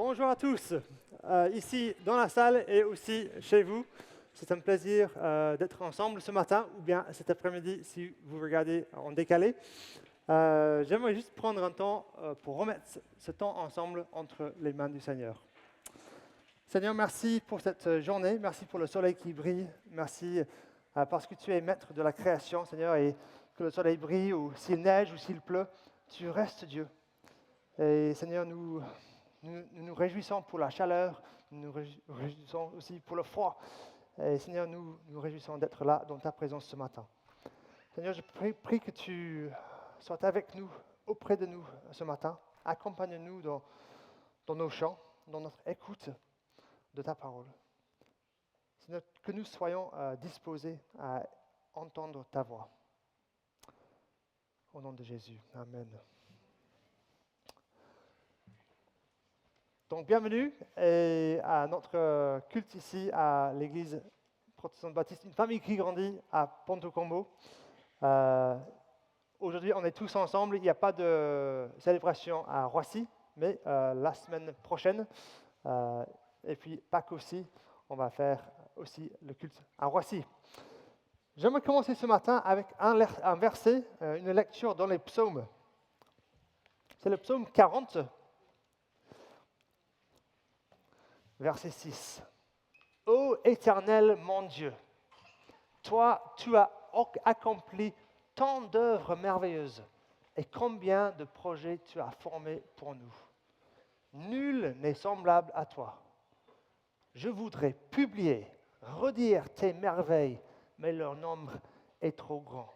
Bonjour à tous, ici dans la salle et aussi chez vous. C'est un plaisir d'être ensemble ce matin ou bien cet après-midi si vous regardez en décalé. J'aimerais juste prendre un temps pour remettre ce temps ensemble entre les mains du Seigneur. Seigneur, merci pour cette journée, merci pour le soleil qui brille, merci parce que tu es maître de la création, Seigneur, et que le soleil brille ou s'il neige ou s'il pleut, tu restes Dieu. Et Seigneur, nous nous réjouissons pour la chaleur, nous nous réjouissons aussi pour le froid. Et Seigneur, nous nous réjouissons d'être là dans ta présence ce matin. Seigneur, je prie que tu sois avec nous, auprès de nous ce matin. Accompagne-nous dans nos chants, dans notre écoute de ta parole. Seigneur, que nous soyons disposés à entendre ta voix. Au nom de Jésus. Amen. Donc, bienvenue à notre culte ici à l'église protestante baptiste, une famille qui grandit à Ponto Combo. Aujourd'hui, on est tous ensemble. Il n'y a pas de célébration à Roissy, mais la semaine prochaine, et puis Pâques aussi, on va faire aussi le culte à Roissy. J'aimerais commencer ce matin avec un verset, une lecture dans les psaumes. C'est le psaume 40. Verset 6. Ô Éternel, mon Dieu, toi, tu as accompli tant d'œuvres merveilleuses et combien de projets tu as formés pour nous. Nul n'est semblable à toi. Je voudrais publier, redire tes merveilles, mais leur nombre est trop grand.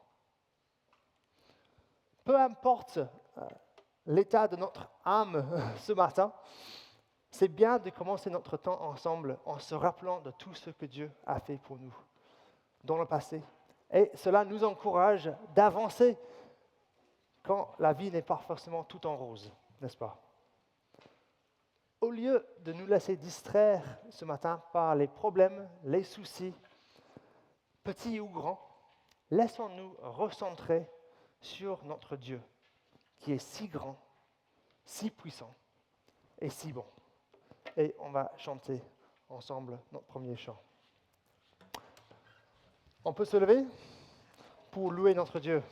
Peu importe l'état de notre âme ce matin, c'est bien de commencer notre temps ensemble en se rappelant de tout ce que Dieu a fait pour nous dans le passé. Et cela nous encourage d'avancer quand la vie n'est pas forcément tout en rose, n'est-ce pas? Au lieu de nous laisser distraire ce matin par les problèmes, les soucis, petits ou grands, laissons-nous recentrer sur notre Dieu, qui est si grand, si puissant et si bon. Et on va chanter ensemble notre premier chant. On peut se lever pour louer notre Dieu.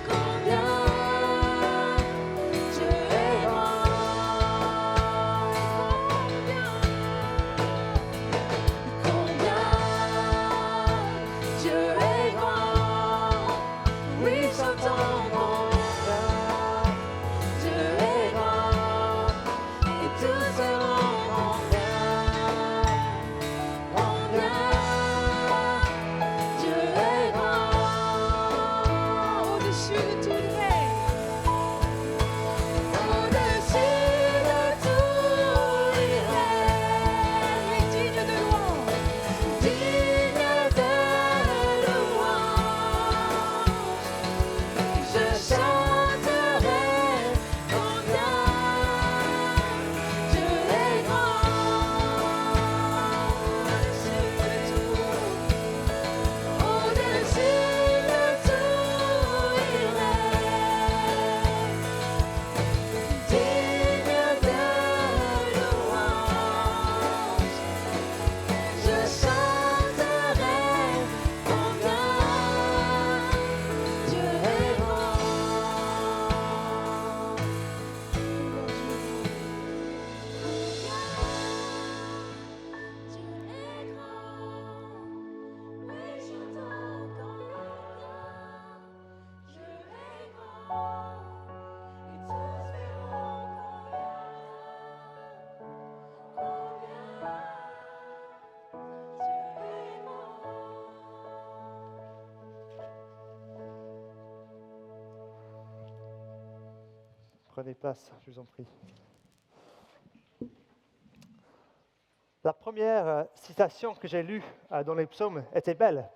Combien Prenez place, je vous en prie. La première citation que j'ai lue dans les psaumes était belle,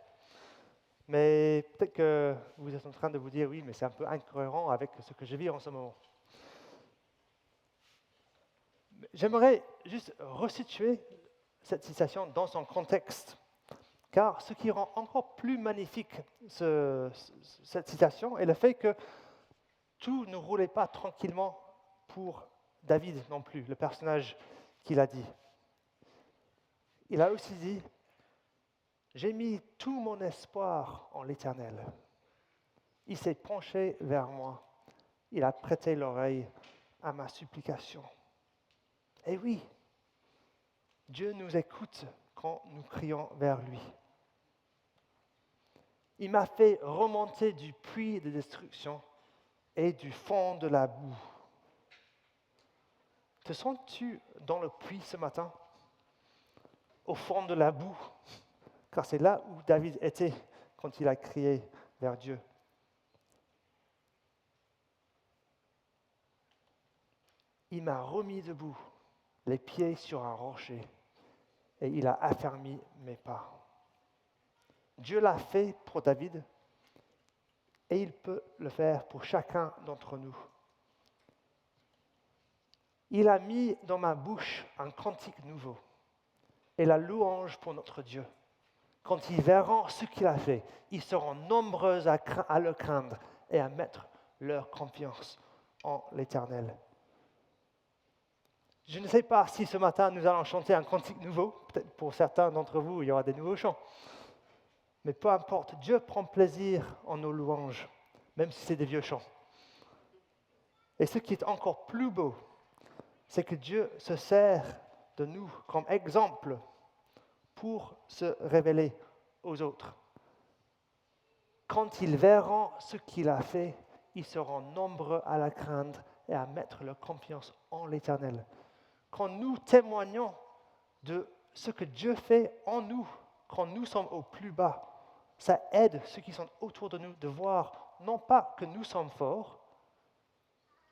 mais peut-être que vous êtes en train de vous dire oui, mais c'est un peu incohérent avec ce que je vis en ce moment. J'aimerais juste resituer cette citation dans son contexte, car ce qui rend encore plus magnifique cette citation est le fait que tout ne roulait pas tranquillement pour David non plus, le personnage qu'il a dit. Il a aussi dit « J'ai mis tout mon espoir en l'Éternel. Il s'est penché vers moi. Il a prêté l'oreille à ma supplication. » Et oui, Dieu nous écoute quand nous crions vers lui. Il m'a fait remonter du puits de destruction et du fond de la boue. Te sens-tu dans le puits ce matin? Au fond de la boue? Car c'est là où David était quand il a crié vers Dieu. Il m'a remis debout, les pieds sur un rocher, et il a affermi mes pas. Dieu l'a fait pour David, et il peut le faire pour chacun d'entre nous. Il a mis dans ma bouche un cantique nouveau et la louange pour notre Dieu. Quand ils verront ce qu'il a fait, ils seront nombreux à le craindre et à mettre leur confiance en l'Éternel. Je ne sais pas si ce matin nous allons chanter un cantique nouveau. Peut-être pour certains d'entre vous, il y aura des nouveaux chants. Mais peu importe, Dieu prend plaisir en nos louanges, même si c'est des vieux chants. Et ce qui est encore plus beau, c'est que Dieu se sert de nous comme exemple pour se révéler aux autres. Quand ils verront ce qu'il a fait, ils seront nombreux à la craindre et à mettre leur confiance en l'Éternel. Quand nous témoignons de ce que Dieu fait en nous, quand nous sommes au plus bas, ça aide ceux qui sont autour de nous de voir non pas que nous sommes forts,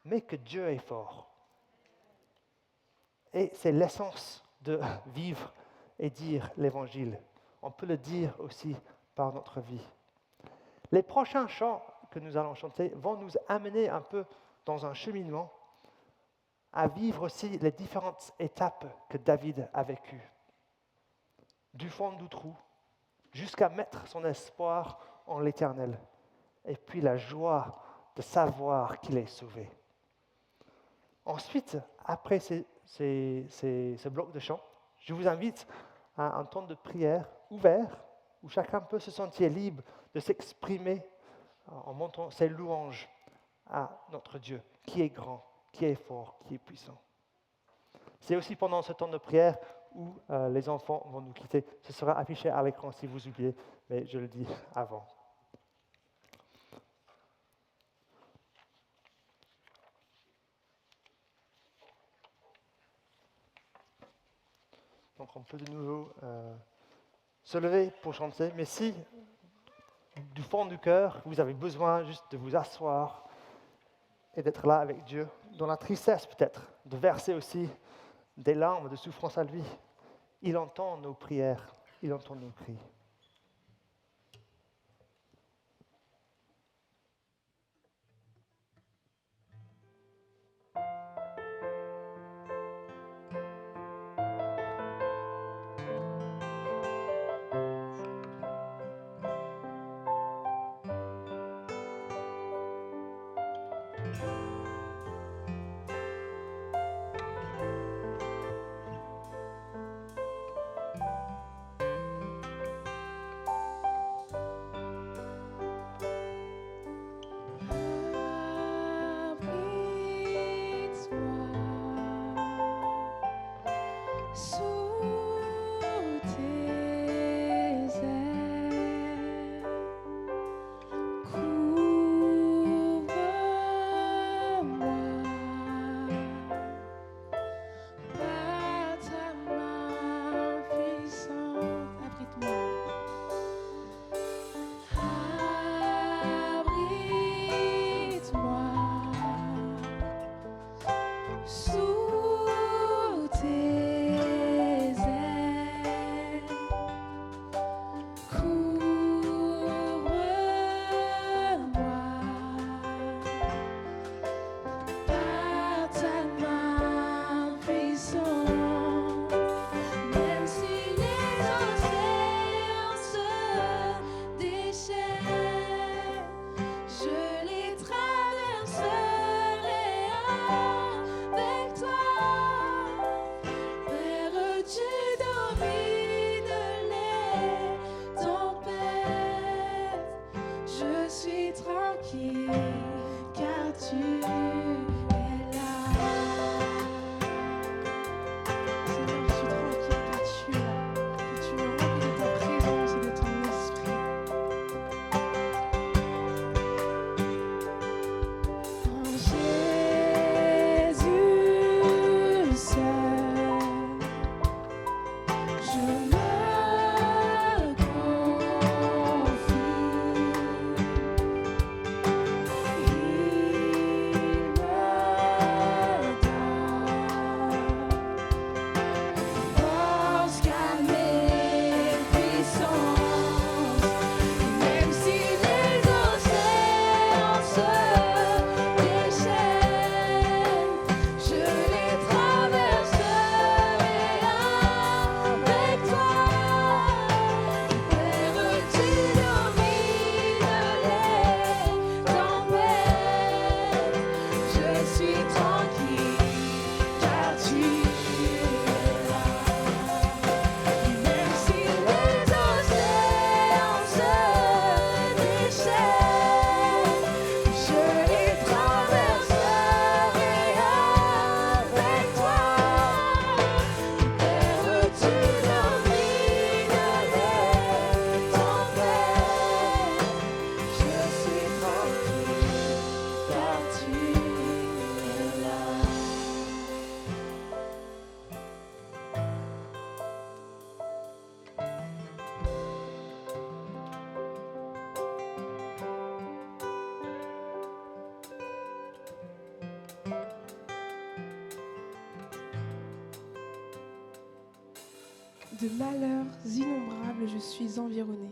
mais que Dieu est fort. Et c'est l'essence de vivre et dire l'Évangile. On peut le dire aussi par notre vie. Les prochains chants que nous allons chanter vont nous amener un peu dans un cheminement à vivre aussi les différentes étapes que David a vécues. Du fond du trou jusqu'à mettre son espoir en l'Éternel. Et puis la joie de savoir qu'il est sauvé. Ensuite, après ce bloc de chant, je vous invite à un temps de prière ouvert où chacun peut se sentir libre de s'exprimer en montrant ses louanges à notre Dieu, qui est grand, qui est fort, qui est puissant. C'est aussi pendant ce temps de prière où les enfants vont nous quitter. Ce sera affiché à l'écran si vous oubliez, mais je le dis avant. Donc on peut de nouveau se lever pour chanter, mais si du fond du cœur, vous avez besoin juste de vous asseoir et d'être là avec Dieu, dans la tristesse peut-être, de verser aussi des larmes de souffrance à lui, il entend nos prières, il entend nos cris. De malheurs innombrables, je suis environnée.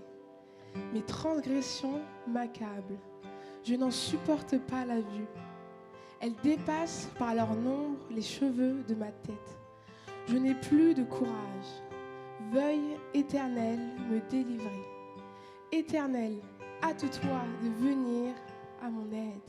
Mes transgressions m'accablent. Je n'en supporte pas la vue. Elles dépassent par leur nombre les cheveux de ma tête. Je n'ai plus de courage. Veuille, Éternel, me délivrer. Éternel, hâte-toi de venir à mon aide.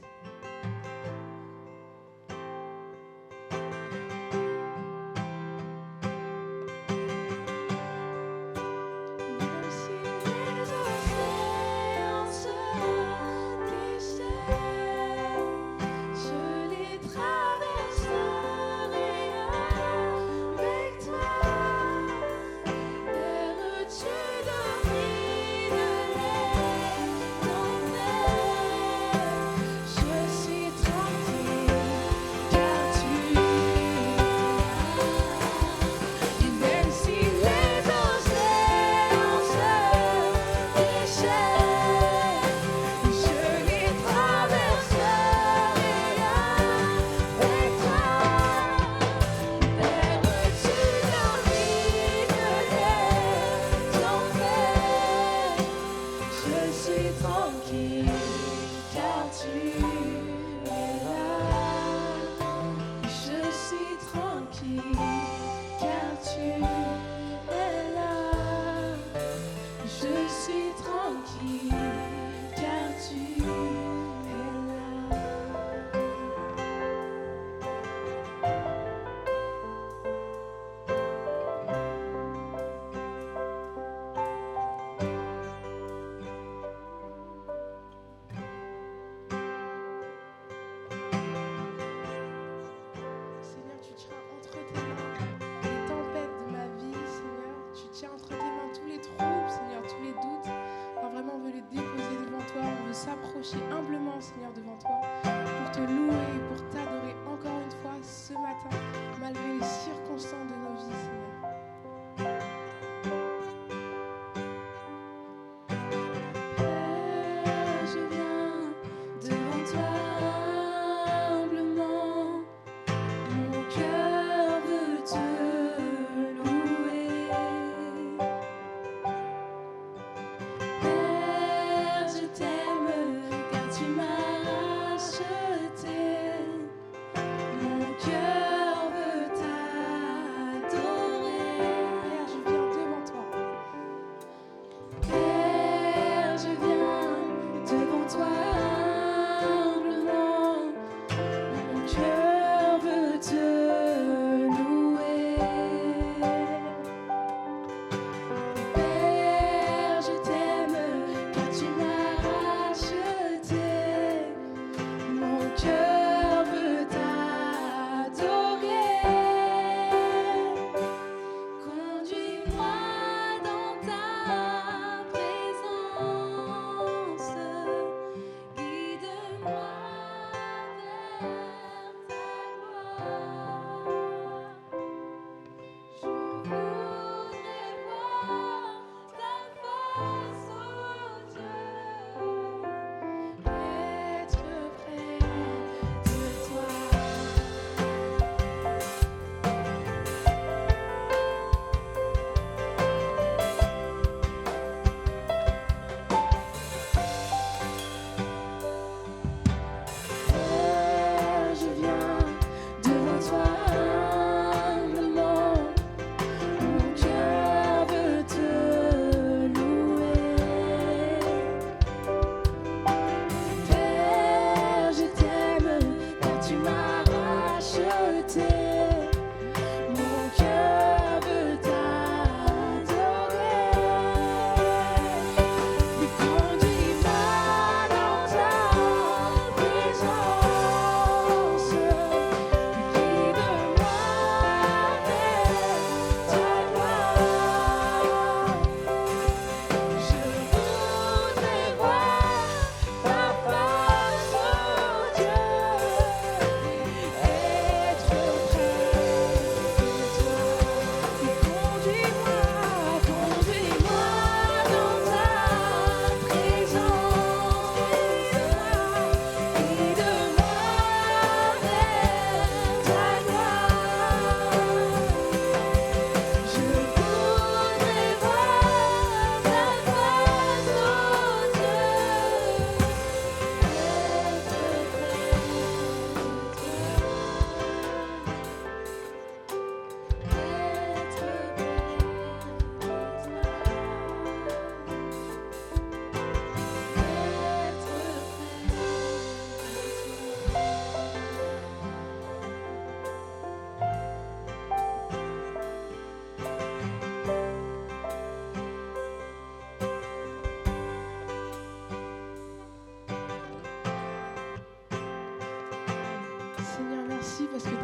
Je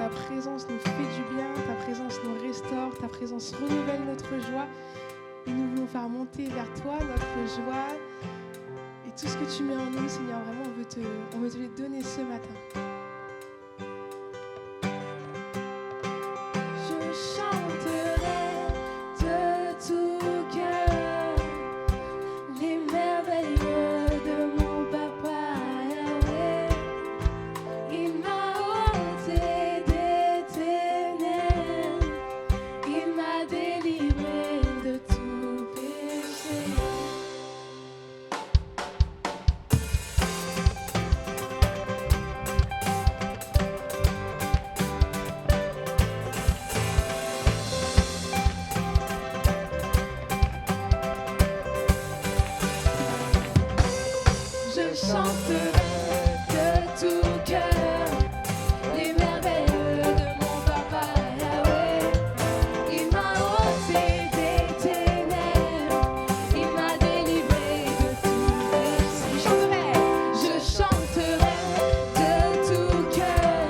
ta présence nous fait du bien, ta présence nous restaure, ta présence renouvelle notre joie. Et nous voulons faire monter vers toi notre joie et tout ce que tu mets en nous, Seigneur. Vraiment, on veut te les donner ce matin. Je chanterai de tout cœur les merveilles de mon papa Yahweh. Il m'a ôté des ténèbres, il m'a délivré de tout péché. Je chanterai de tout cœur les merveilles de mon papa Yahweh. Il m'a ôté des ténèbres, il m'a délivré de tout péché. Je chanterai de tout cœur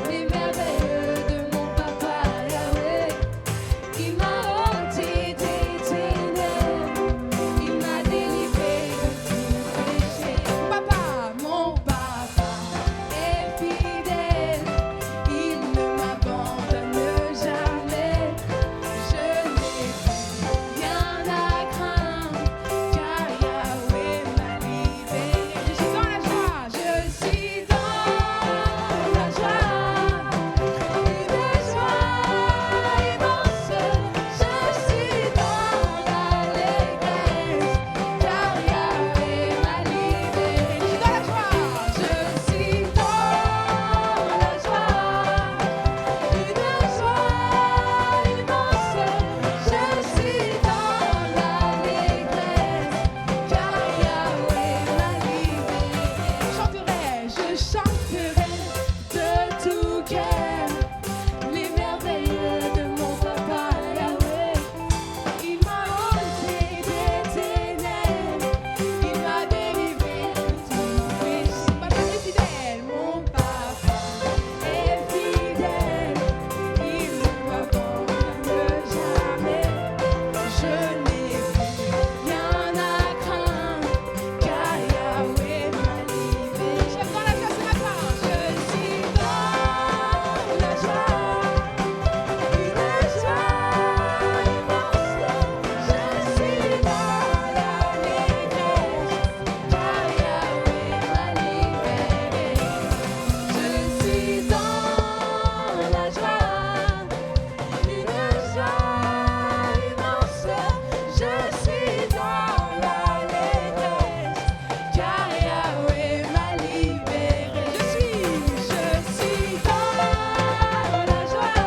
les merveilles de mon papa Yahweh. Il m'a ôté des ténèbres, il m'a délivré de tout péché. Mon papa est fidèle, il ne m'abandonne jamais. Je n'ai plus rien à craindre, car Yahweh m'a libéré. Je suis dans la joie, je suis dans la joie, une joie immense. Je suis dans l'allégresse, car Yahweh m'a libéré. Je suis dans la joie, je suis dans la joie, une joie immense. Je suis dans l'allégresse, car Yahweh m'a libéré. Je chanterai de tout cœur les merveilles de mon papa Yahweh. Il m'a ôté des ténèbres, il m'a délivré de tout péché. Papa est fidèle, mon papa est fidèle, il ne m'abandonne jamais. Je n'ai plus rien à craindre, car Yahweh m'a libéré. Je suis dans la joie ce matin, je suis dans la joie, une joie immense. Je suis dans l'allégresse, car Yahweh m'a libéré. Je suis dans la joie, une joie immense. Je suis dans l'allégresse, car Yahweh m'a libéré. Je suis dans la joie,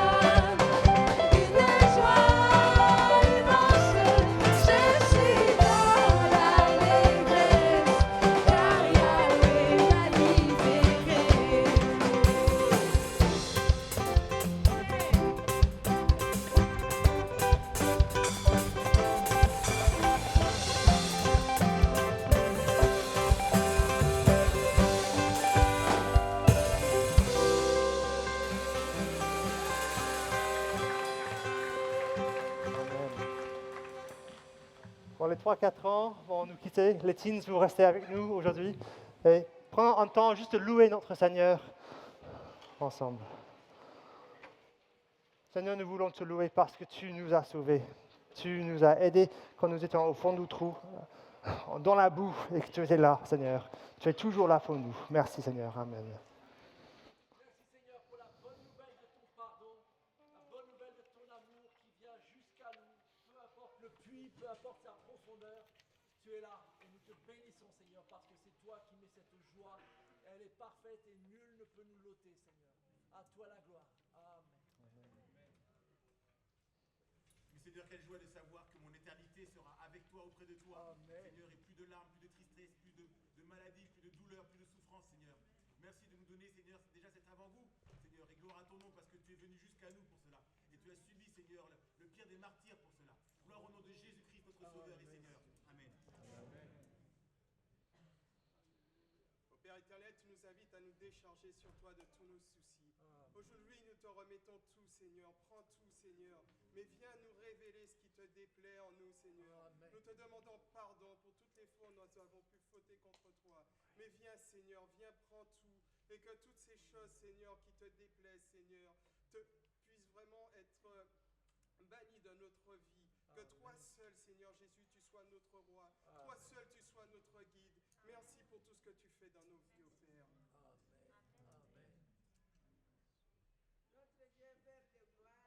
une joie immense. Je suis dans l'allégresse, car Yahweh m'a libéré. Pour les 3-4 ans, vont nous quitter. Les teens, vous restez avec nous aujourd'hui. Et prenons un temps juste de louer notre Seigneur ensemble. Seigneur, nous voulons te louer parce que tu nous as sauvés. Tu nous as aidés quand nous étions au fond du trou, dans la boue, et que tu étais là, Seigneur. Tu es toujours là pour nous. Merci, Seigneur. Amen. Merci Seigneur pour la bonne nouvelle de ton pardon, la bonne nouvelle de ton amour qui vient jusqu'à nous. Peu importe le puits, peu importe sa profondeur, tu es là et nous te bénissons Seigneur parce que c'est toi qui mets cette joie. Elle est parfaite et nul ne peut nous l'ôter Seigneur. À toi la gloire. Amen. Mais Seigneur, quelle joie de savoir que mon éternité sera avec toi, auprès de toi. Amen. Seigneur, et plus de larmes, plus de tristesse, plus de maladies, plus de douleurs, plus de souffrances, Seigneur. Merci de nous donner, Seigneur, déjà cet avant-goût, Seigneur, et gloire à ton nom parce que tu es venu jusqu'à nous pour cela. Et tu as subi, Seigneur, le pire des martyrs pour cela. Gloire au nom de Jésus-Christ, notre Sauveur et Seigneur. Amen. Ô Père éternel, tu nous invites à nous décharger sur toi de tous nos soucis. Aujourd'hui, nous te remettons tout, Seigneur. Prends tout, Seigneur. Mais viens nous révéler ce qui te déplaît en nous, Seigneur. Nous te demandons pardon pour toutes les fois où nous avons pu fauter contre toi. Mais viens, Seigneur, viens, prends tout. Et que toutes ces choses, Seigneur, qui te déplaisent, Seigneur, puissent vraiment être bannies de notre vie. Que toi seul, Seigneur Jésus, tu sois notre roi. Toi seul, tu sois notre guide. Merci pour tout ce que tu fais dans nos vies, ô Père. Amen. Notre Dieu, Père de gloire,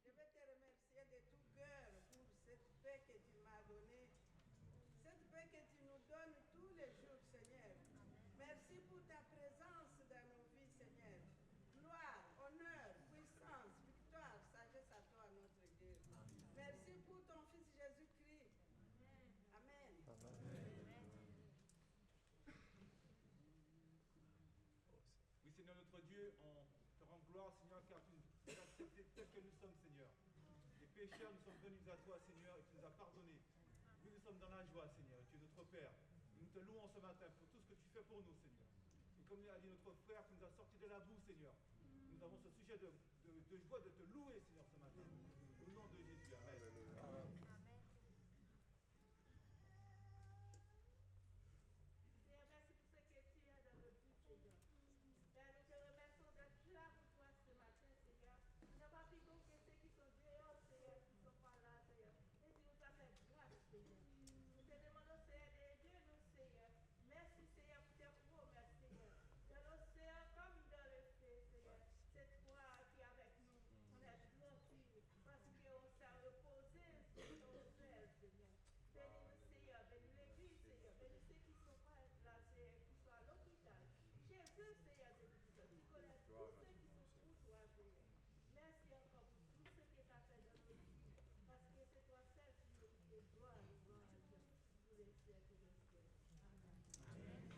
je veux te remercier de tout cœur pour cette paix que tu m'as donnée, cette paix que tu nous donnes tous les jours, Seigneur. Merci pour ta présence dans nos vies, Seigneur. Gloire, honneur, puissance, victoire, sagesse à toi, notre Dieu. Merci pour ton Fils Jésus-Christ. Amen. Oui, Seigneur notre Dieu, on te rend gloire, Seigneur, car tu nous as acceptés tels que nous sommes, Seigneur. Les pécheurs, nous sommes venus à toi, Seigneur, et tu nous as pardonnés. Oui, nous sommes dans la joie, Seigneur, tu es notre Père. Et nous te louons ce matin pour tout ce que tu fais pour nous, Seigneur. Et comme a dit notre frère, tu nous as sortis de la boue, Seigneur. Nous avons ce sujet de joie de te louer, Seigneur, ce matin. Au nom de Jésus, Amen. Seigneur, merci pour ce que tu as dans notre vie, Seigneur. Père, nous te remercions d'être là pour toi ce matin, Seigneur. Nous n'avons pas pris compte que ceux qui sont dehors, Seigneur, qui ne sont pas là, Seigneur. Et tu nous as fait grâce, Seigneur. Nous te demandons, Seigneur, d'aider nous, Seigneur. Merci, Seigneur, pour tes promesses, Seigneur. Dans l'océan comme dans le feu, Seigneur. C'est toi qui es avec nous. On est tranquille parce qu'on s'est reposé sur ton ciel, Seigneur. Bénis-nous, Seigneur. Bénis l'église, Seigneur. Bénis ceux qui ne sont pas là, Seigneur, qui sont à l'hôpital. Chez eux, Seigneur, tu connais tous ceux qui sont pour toi, Seigneur. Merci encore pour tout ce que tu as fait dans notre vie. Parce que c'est toi seul qui nous dit gloire et gloire à Dieu. Pour les siècles des siècles. Amen.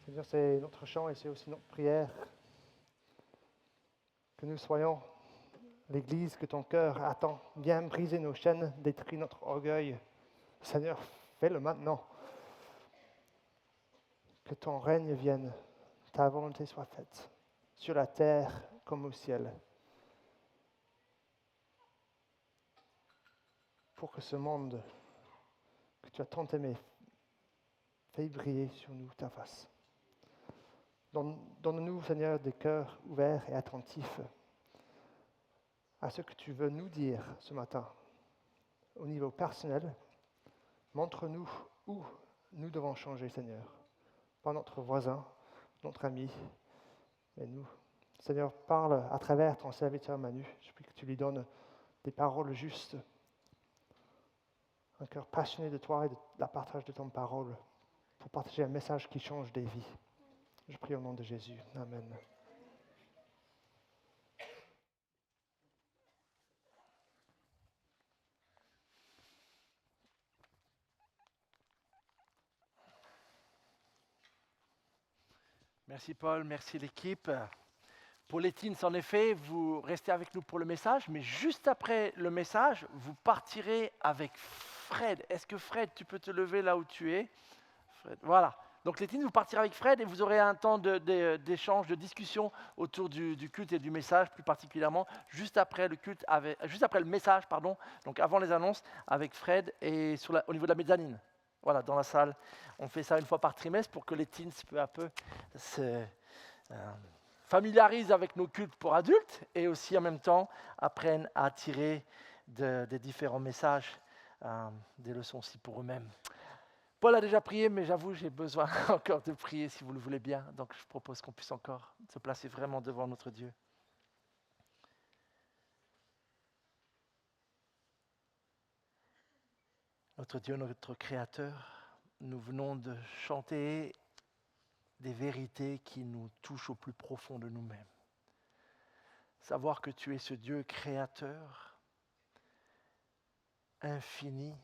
Seigneur, c'est notre chant et c'est aussi notre prière. Que nous soyons l'Église que ton cœur attend. Viens briser nos chaînes, détruis notre orgueil. Seigneur, fais-le maintenant. Que ton règne vienne, ta volonté soit faite, sur la terre comme au ciel. Pour que ce monde que tu as tant aimé fais briller sur nous ta face. Donne-nous, Seigneur, des cœurs ouverts et attentifs à ce que tu veux nous dire ce matin. Au niveau personnel, montre-nous où nous devons changer, Seigneur. Pas notre voisin, notre ami, mais nous. Seigneur, parle à travers ton serviteur Manu. Je prie que tu lui donnes des paroles justes, un cœur passionné de toi et de la partage de ton parole, pour partager un message qui change des vies. Je prie au nom de Jésus. Amen. Merci Paul, merci l'équipe. Pour les teens, en effet, vous restez avec nous pour le message, mais juste après le message, vous partirez avec Fred. Est-ce que Fred, tu peux te lever là où tu es? Fred, voilà. Donc les teens, vous partirez avec Fred et vous aurez un temps d'échange, de discussion autour du culte et du message, plus particulièrement juste après le message, pardon. Donc avant les annonces avec Fred et au niveau de la mezzanine. Voilà, dans la salle. On fait ça une fois par trimestre pour que les teens, peu à peu, se familiarisent avec nos cultes pour adultes et aussi en même temps apprennent à tirer des différents messages, des leçons aussi pour eux-mêmes. Paul a déjà prié, mais j'avoue, j'ai besoin encore de prier si vous le voulez bien. Donc je propose qu'on puisse encore se placer vraiment devant notre Dieu. Notre Dieu, notre Créateur, nous venons de chanter des vérités qui nous touchent au plus profond de nous-mêmes. Savoir que tu es ce Dieu créateur, infini,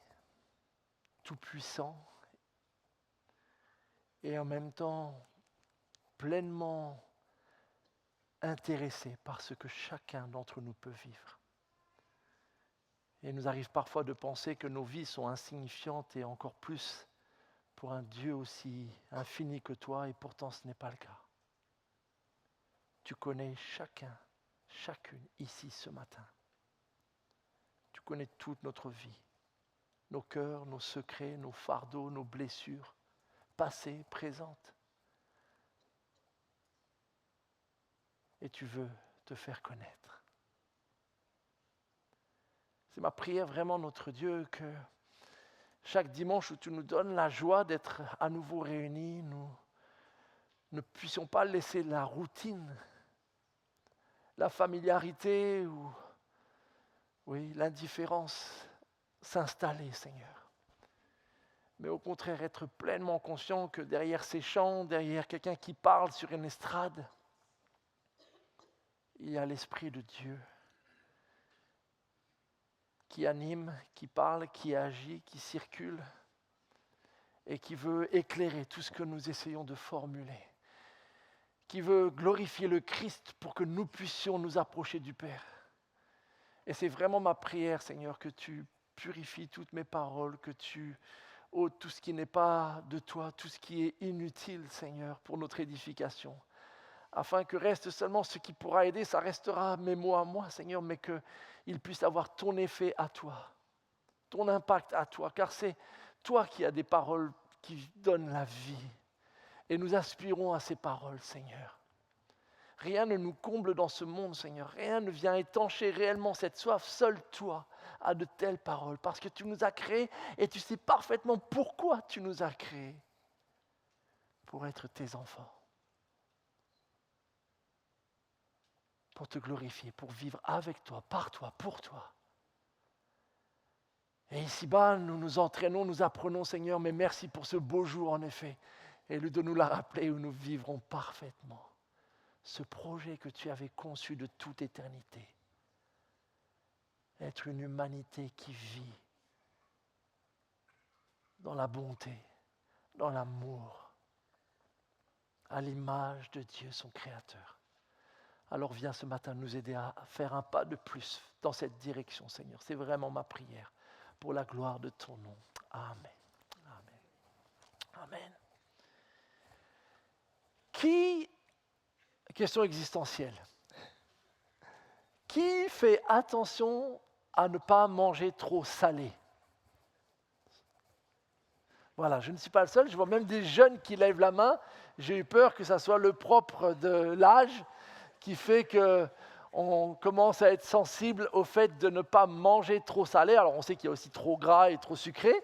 tout-puissant, et en même temps pleinement intéressé par ce que chacun d'entre nous peut vivre. Et il nous arrive parfois de penser que nos vies sont insignifiantes et encore plus pour un Dieu aussi infini que toi, et pourtant ce n'est pas le cas. Tu connais chacun, chacune ici ce matin. Tu connais toute notre vie, nos cœurs, nos secrets, nos fardeaux, nos blessures, passées, présentes. Et tu veux te faire connaître. C'est ma prière vraiment, notre Dieu, que chaque dimanche où tu nous donnes la joie d'être à nouveau réunis, nous ne puissions pas laisser la routine, la familiarité ou l'indifférence s'installer, Seigneur. Mais au contraire, être pleinement conscient que derrière ces chants, derrière quelqu'un qui parle sur une estrade, il y a l'Esprit de Dieu qui anime, qui parle, qui agit, qui circule et qui veut éclairer tout ce que nous essayons de formuler, qui veut glorifier le Christ pour que nous puissions nous approcher du Père. Et c'est vraiment ma prière, Seigneur, que tu purifies toutes mes paroles, que tu ôtes tout ce qui n'est pas de toi, tout ce qui est inutile, Seigneur, pour notre édification. Afin que reste seulement ce qui pourra aider, ça restera mes mots à moi, Seigneur, mais qu'il puisse avoir ton effet à toi, ton impact à toi, car c'est toi qui as des paroles qui donnent la vie. Et nous aspirons à ces paroles, Seigneur. Rien ne nous comble dans ce monde, Seigneur. Rien ne vient étancher réellement cette soif. Seul toi as de telles paroles, parce que tu nous as créés et tu sais parfaitement pourquoi tu nous as créés. Pour être tes enfants. Pour te glorifier, pour vivre avec toi, par toi, pour toi. Et ici-bas, nous nous entraînons, nous apprenons, Seigneur, mais merci pour ce beau jour, en effet, et de nous la rappeler où nous vivrons parfaitement ce projet que tu avais conçu de toute éternité. Être une humanité qui vit dans la bonté, dans l'amour, à l'image de Dieu, son Créateur. Alors viens ce matin nous aider à faire un pas de plus dans cette direction, Seigneur. C'est vraiment ma prière pour la gloire de ton nom. Amen. Amen. Amen. Question existentielle. Qui fait attention à ne pas manger trop salé? Voilà, je ne suis pas le seul, je vois même des jeunes qui lèvent la main. J'ai eu peur que ça soit le propre de l'âge qui fait qu'on commence à être sensible au fait de ne pas manger trop salé. Alors on sait qu'il y a aussi trop gras et trop sucré,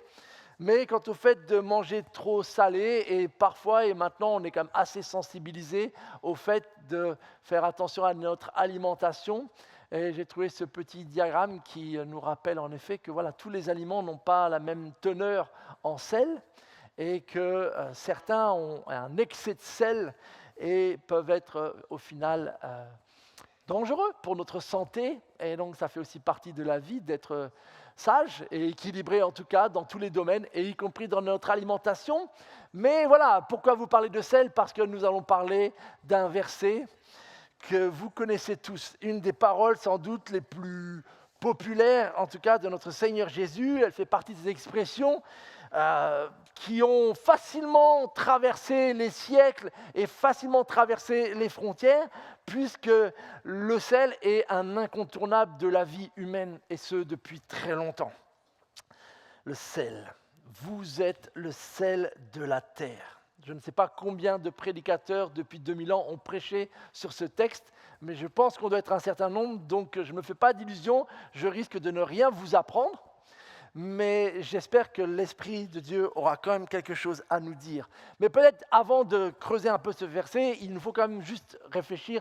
mais quant au fait de manger trop salé, et parfois, et maintenant on est quand même assez sensibilisé au fait de faire attention à notre alimentation. Et j'ai trouvé ce petit diagramme qui nous rappelle en effet que voilà, tous les aliments n'ont pas la même teneur en sel et que certains ont un excès de sel et peuvent être au final dangereux pour notre santé. Et donc ça fait aussi partie de la vie d'être sage et équilibré en tout cas dans tous les domaines, et y compris dans notre alimentation. Mais voilà, pourquoi vous parlez de sel? Parce que nous allons parler d'un verset que vous connaissez tous, une des paroles sans doute les plus populaires, en tout cas de notre Seigneur Jésus. Elle fait partie des expressions qui ont facilement traversé les siècles et facilement traversé les frontières, puisque le sel est un incontournable de la vie humaine, et ce depuis très longtemps. Le sel, vous êtes le sel de la terre. Je ne sais pas combien de prédicateurs depuis 2000 ans ont prêché sur ce texte, mais je pense qu'on doit être un certain nombre, donc je ne me fais pas d'illusions, je risque de ne rien vous apprendre, mais j'espère que l'Esprit de Dieu aura quand même quelque chose à nous dire. Mais peut-être avant de creuser un peu ce verset, il nous faut quand même juste réfléchir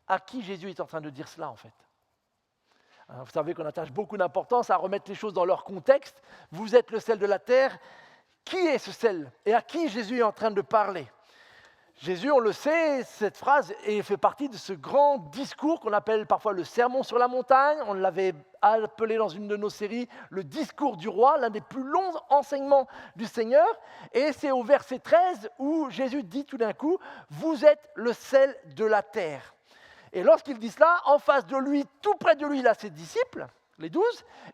à qui Jésus est en train de dire cela en fait. Vous savez qu'on attache beaucoup d'importance à remettre les choses dans leur contexte. Vous êtes le sel de la terre. Qui est ce sel et à qui Jésus est en train de parler? Jésus, on le sait, cette phrase fait partie de ce grand discours qu'on appelle parfois le sermon sur la montagne. On l'avait appelé dans une de nos séries le discours du roi, l'un des plus longs enseignements du Seigneur. Et c'est au verset 13 où Jésus dit tout d'un coup « Vous êtes le sel de la terre ». Et lorsqu'il dit cela, en face de lui, tout près de lui, il a ses disciples, les 12,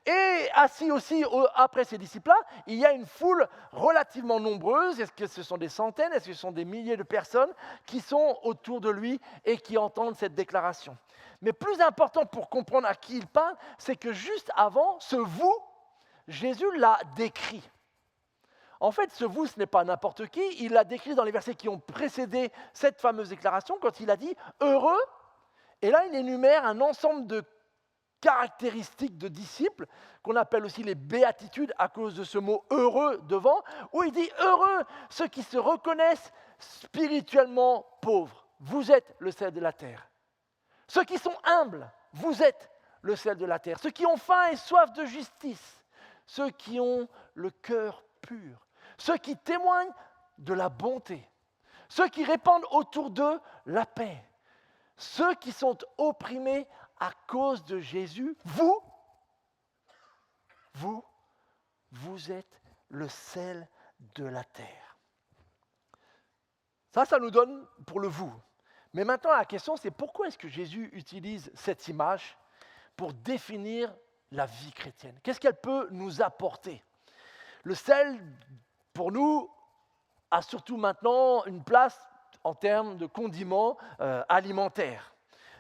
et assis aussi après ces disciples-là, il y a une foule relativement nombreuse. Est-ce que ce sont des centaines, est-ce que ce sont des milliers de personnes qui sont autour de lui et qui entendent cette déclaration? Mais plus important pour comprendre à qui il parle, c'est que juste avant, ce « vous », Jésus l'a décrit. En fait, ce « vous », ce n'est pas n'importe qui, il l'a décrit dans les versets qui ont précédé cette fameuse déclaration, quand il a dit « heureux », et là il énumère un ensemble de caractéristiques de disciples, qu'on appelle aussi les béatitudes à cause de ce mot « heureux » devant, où il dit « heureux ceux qui se reconnaissent spirituellement pauvres, vous êtes le sel de la terre. Ceux qui sont humbles, vous êtes le sel de la terre. Ceux qui ont faim et soif de justice, ceux qui ont le cœur pur, ceux qui témoignent de la bonté, ceux qui répandent autour d'eux la paix, ceux qui sont opprimés à cause de Jésus, vous êtes le sel de la terre. » Ça nous donne pour le « vous ». Mais maintenant, la question, c'est pourquoi est-ce que Jésus utilise cette image pour définir la vie chrétienne? Qu'est-ce qu'elle peut nous apporter? Le sel, pour nous, a surtout maintenant une place en termes de condiments alimentaires.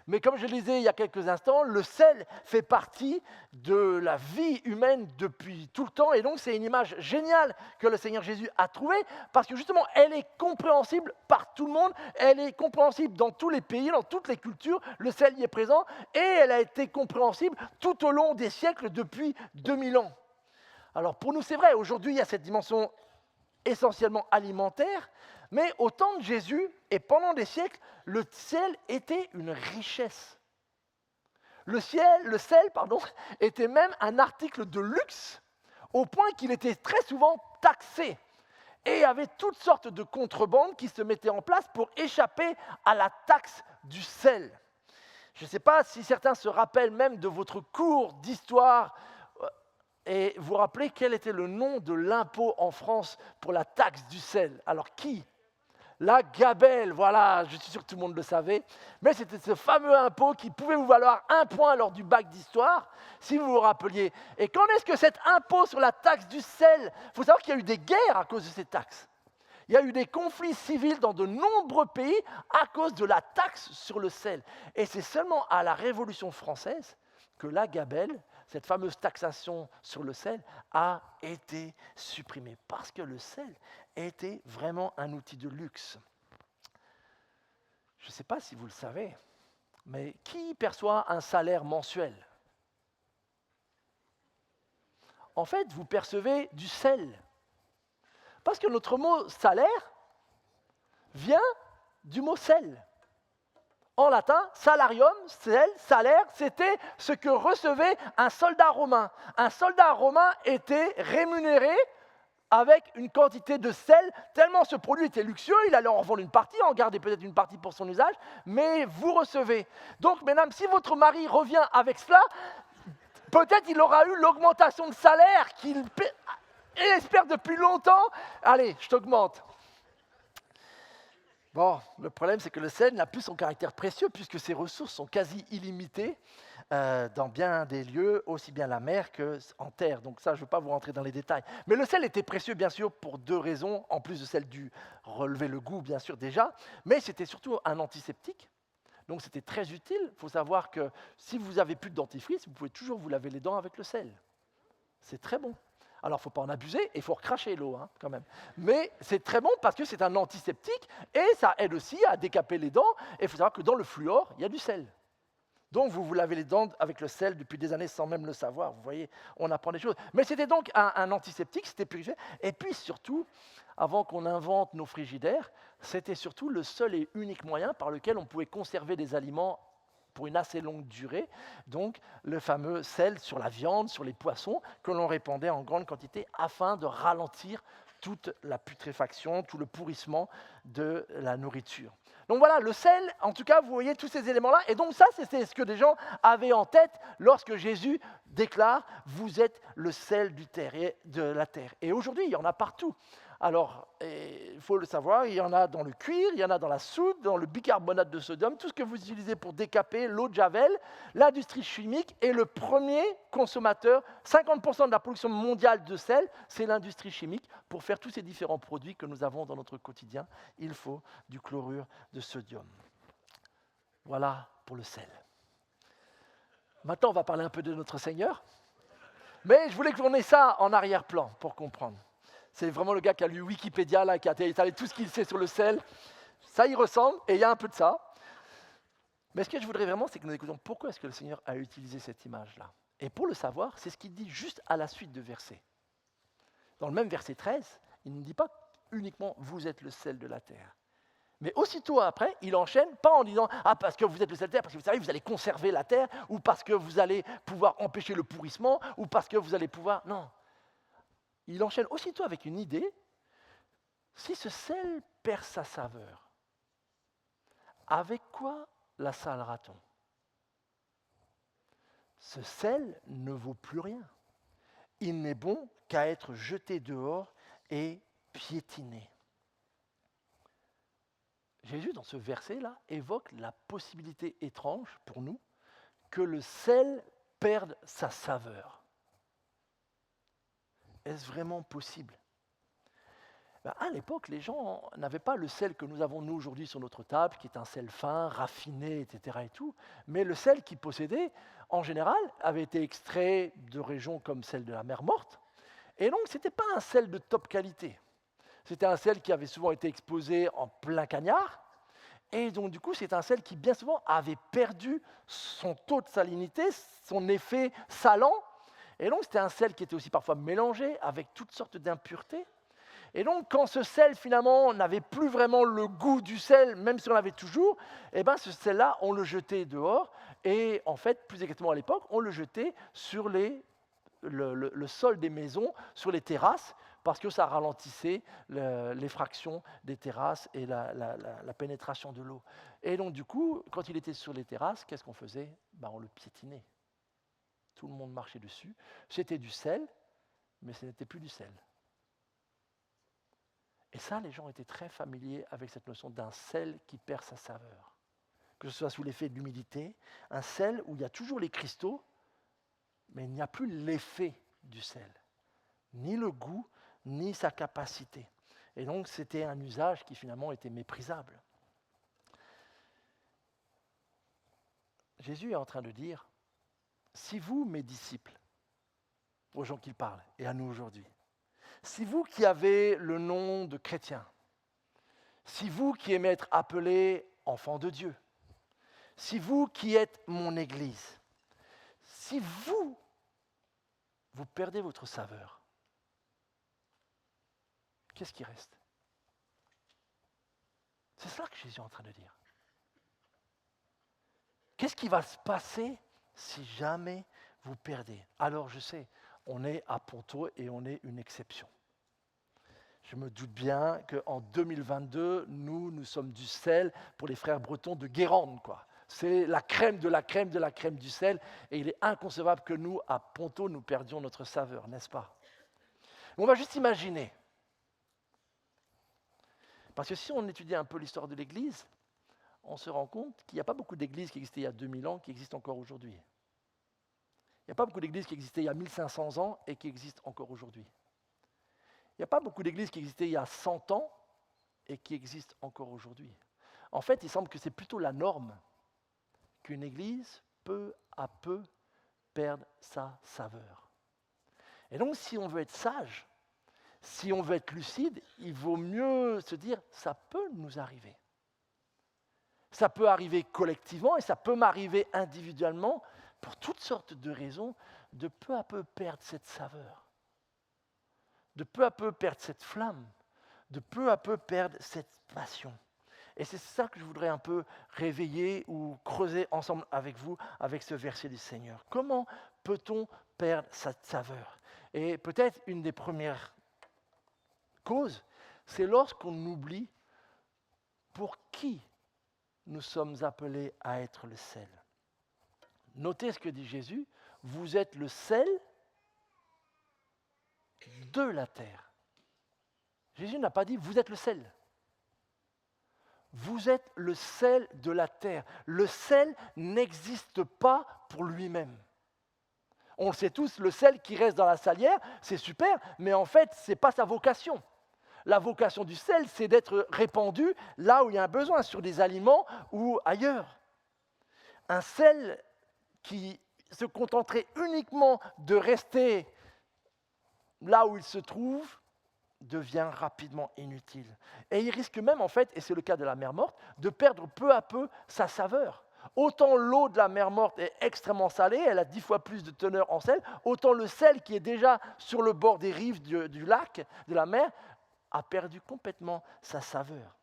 Mais comme je le disais il y a quelques instants, le sel fait partie de la vie humaine depuis tout le temps. Et donc, c'est une image géniale que le Seigneur Jésus a trouvée, parce que justement, elle est compréhensible par tout le monde, elle est compréhensible dans tous les pays, dans toutes les cultures, le sel y est présent, et elle a été compréhensible tout au long des siècles depuis 2000 ans. Alors pour nous, c'est vrai, aujourd'hui, il y a cette dimension essentiellement alimentaire, mais au temps de Jésus et pendant des siècles, le sel était une richesse. Le sel, était même un article de luxe, au point qu'il était très souvent taxé. Et il y avait toutes sortes de contrebandes qui se mettaient en place pour échapper à la taxe du sel. Je ne sais pas si certains se rappellent même de votre cours d'histoire, et vous rappelez quel était le nom de l'impôt en France pour la taxe du sel. Alors qui ? La gabelle, voilà, je suis sûr que tout le monde le savait, mais c'était ce fameux impôt qui pouvait vous valoir 1 point lors du bac d'histoire, si vous vous rappeliez. Et quand est-ce que cet impôt sur la taxe du sel, il faut savoir qu'il y a eu des guerres à cause de ces taxes. Il y a eu des conflits civils dans de nombreux pays à cause de la taxe sur le sel. Et c'est seulement à la Révolution française que la gabelle, cette fameuse taxation sur le sel, a été supprimée. Parce que le sel était vraiment un outil de luxe. Je ne sais pas si vous le savez, mais qui perçoit un salaire mensuel? En fait, vous percevez du sel. Parce que notre mot salaire vient du mot sel. En latin, salarium, sel, salaire, c'était ce que recevait un soldat romain. Un soldat romain était rémunéré avec une quantité de sel, tellement ce produit était luxueux, il allait en revendre une partie, en garder peut-être une partie pour son usage, mais vous recevez. Donc, mesdames, si votre mari revient avec cela, peut-être il aura eu l'augmentation de salaire qu'il espère depuis longtemps. Allez, je t'augmente. Bon, le problème, c'est que le sel n'a plus son caractère précieux puisque ses ressources sont quasi illimitées dans bien des lieux, aussi bien la mer qu'en terre. Donc ça, je ne veux pas vous rentrer dans les détails. Mais le sel était précieux, bien sûr, pour 2 raisons, en plus de celle du relever le goût, bien sûr, déjà, mais c'était surtout un antiseptique. Donc c'était très utile. Il faut savoir que si vous n'avez plus de dentifrice, vous pouvez toujours vous laver les dents avec le sel. C'est très bon. Alors, il ne faut pas en abuser et il faut recracher l'eau, hein, quand même. Mais c'est très bon parce que c'est un antiseptique et ça aide aussi à décaper les dents. Et il faut savoir que dans le fluor, il y a du sel. Donc, vous vous lavez les dents avec le sel depuis des années sans même le savoir. Vous voyez, on apprend des choses. Mais c'était donc un antiseptique, c'était purifié. Et puis surtout, avant qu'on invente nos frigidaires, c'était surtout le seul et unique moyen par lequel on pouvait conserver des aliments pour une assez longue durée, donc le fameux sel sur la viande, sur les poissons, que l'on répandait en grande quantité afin de ralentir toute la putréfaction, tout le pourrissement de la nourriture. Donc voilà, le sel, en tout cas, vous voyez tous ces éléments-là, et donc ça, c'est ce que des gens avaient en tête lorsque Jésus déclare « Vous êtes le sel de la terre ». Et aujourd'hui, il y en a partout. Alors, il faut le savoir, il y en a dans le cuir, il y en a dans la soude, dans le bicarbonate de sodium, tout ce que vous utilisez pour décaper, l'eau de Javel. L'industrie chimique est le premier consommateur. 50% de la production mondiale de sel, c'est l'industrie chimique. Pour faire tous ces différents produits que nous avons dans notre quotidien, il faut du chlorure de sodium. Voilà pour le sel. Maintenant, on va parler un peu de notre Seigneur. Mais je voulais qu'on ait ça en arrière-plan pour comprendre. C'est vraiment le gars qui a lu Wikipédia, là, qui a étalé tout ce qu'il sait sur le sel. Ça y ressemble, et il y a un peu de ça. Mais ce que je voudrais vraiment, c'est que nous écoutions pourquoi est-ce que le Seigneur a utilisé cette image-là. Et pour le savoir, c'est ce qu'il dit juste à la suite de verset. Dans le même verset 13, il ne dit pas uniquement « vous êtes le sel de la terre ». Mais aussitôt après, il enchaîne, pas en disant « ah, parce que vous êtes le sel de la terre, parce que vous savez, vous allez conserver la terre, ou parce que vous allez pouvoir empêcher le pourrissement, ou parce que vous allez pouvoir… » Non. Il enchaîne aussitôt avec une idée. Si ce sel perd sa saveur, avec quoi la salera-t-on? Ce sel ne vaut plus rien. Il n'est bon qu'à être jeté dehors et piétiné. Jésus, dans ce verset-là, évoque la possibilité étrange pour nous que le sel perde sa saveur. Est-ce vraiment possible? À l'époque, les gens n'avaient pas le sel que nous avons nous aujourd'hui sur notre table, qui est un sel fin, raffiné, etc. et tout, mais le sel qu'ils possédaient, en général, avait été extrait de régions comme celle de la mer Morte, et donc ce n'était pas un sel de top qualité. C'était un sel qui avait souvent été exposé en plein cagnard, et donc du coup, c'est un sel qui bien souvent avait perdu son taux de salinité, son effet salant. Et donc, c'était un sel qui était aussi parfois mélangé avec toutes sortes d'impuretés. Et donc, quand ce sel, finalement, n'avait plus vraiment le goût du sel, même si on l'avait toujours, eh ben, ce sel-là, on le jetait dehors. Et en fait, plus exactement à l'époque, on le jetait sur le sol des maisons, sur les terrasses, parce que ça ralentissait l'effraction des terrasses et la pénétration de l'eau. Et donc, du coup, quand il était sur les terrasses, qu'est-ce qu'on faisait? On le piétinait. Tout le monde marchait dessus. C'était du sel, mais ce n'était plus du sel. Et ça, les gens étaient très familiers avec cette notion d'un sel qui perd sa saveur. Que ce soit sous l'effet de l'humidité, un sel où il y a toujours les cristaux, mais il n'y a plus l'effet du sel, ni le goût, ni sa capacité. Et donc, c'était un usage qui finalement était méprisable. Jésus est en train de dire, si vous, mes disciples, aux gens qu'il parle, et à nous aujourd'hui, si vous qui avez le nom de chrétien, si vous qui aimez être appelés enfants de Dieu, si vous qui êtes mon Église, si vous perdez votre saveur, qu'est-ce qui reste? C'est ça que Jésus est en train de dire. Qu'est-ce qui va se passer si jamais vous perdez? Alors je sais, on est à Ponto et on est une exception. Je me doute bien qu'en 2022, nous sommes du sel pour les frères bretons de Guérande, quoi. C'est la crème de la crème de la crème du sel, et il est inconcevable que nous, à Ponto, nous perdions notre saveur, n'est-ce pas? On va juste imaginer. Parce que si on étudie un peu l'histoire de l'Église, on se rend compte qu'il n'y a pas beaucoup d'églises qui existaient il y a 2000 ans qui existent encore aujourd'hui. Il n'y a pas beaucoup d'églises qui existaient il y a 1500 ans et qui existent encore aujourd'hui. Il n'y a pas beaucoup d'églises qui existaient il y a 100 ans et qui existent encore aujourd'hui. En fait, il semble que c'est plutôt la norme qu'une église, peu à peu, perde sa saveur. Et donc, si on veut être sage, si on veut être lucide, il vaut mieux se dire, ça peut nous arriver. Ça peut arriver collectivement et ça peut m'arriver individuellement, pour toutes sortes de raisons, de peu à peu perdre cette saveur, de peu à peu perdre cette flamme, de peu à peu perdre cette passion. Et c'est ça que je voudrais un peu réveiller ou creuser ensemble avec vous, avec ce verset du Seigneur. Comment peut-on perdre cette saveur? Et peut-être une des premières causes, c'est lorsqu'on oublie pour qui nous sommes appelés à être le sel. Notez ce que dit Jésus, vous êtes le sel de la terre. Jésus n'a pas dit vous êtes le sel. Vous êtes le sel de la terre. Le sel n'existe pas pour lui-même. On le sait tous, le sel qui reste dans la salière, c'est super, mais en fait, ce n'est pas sa vocation. La vocation du sel, c'est d'être répandu là où il y a un besoin, sur des aliments ou ailleurs. Un sel qui se contenterait uniquement de rester là où il se trouve, devient rapidement inutile. Et il risque même, en fait, et c'est le cas de la mer morte, de perdre peu à peu sa saveur. Autant l'eau de la mer morte est extrêmement salée, elle a 10 fois plus de teneur en sel, autant le sel qui est déjà sur le bord des rives du lac, de la mer, a perdu complètement sa saveur.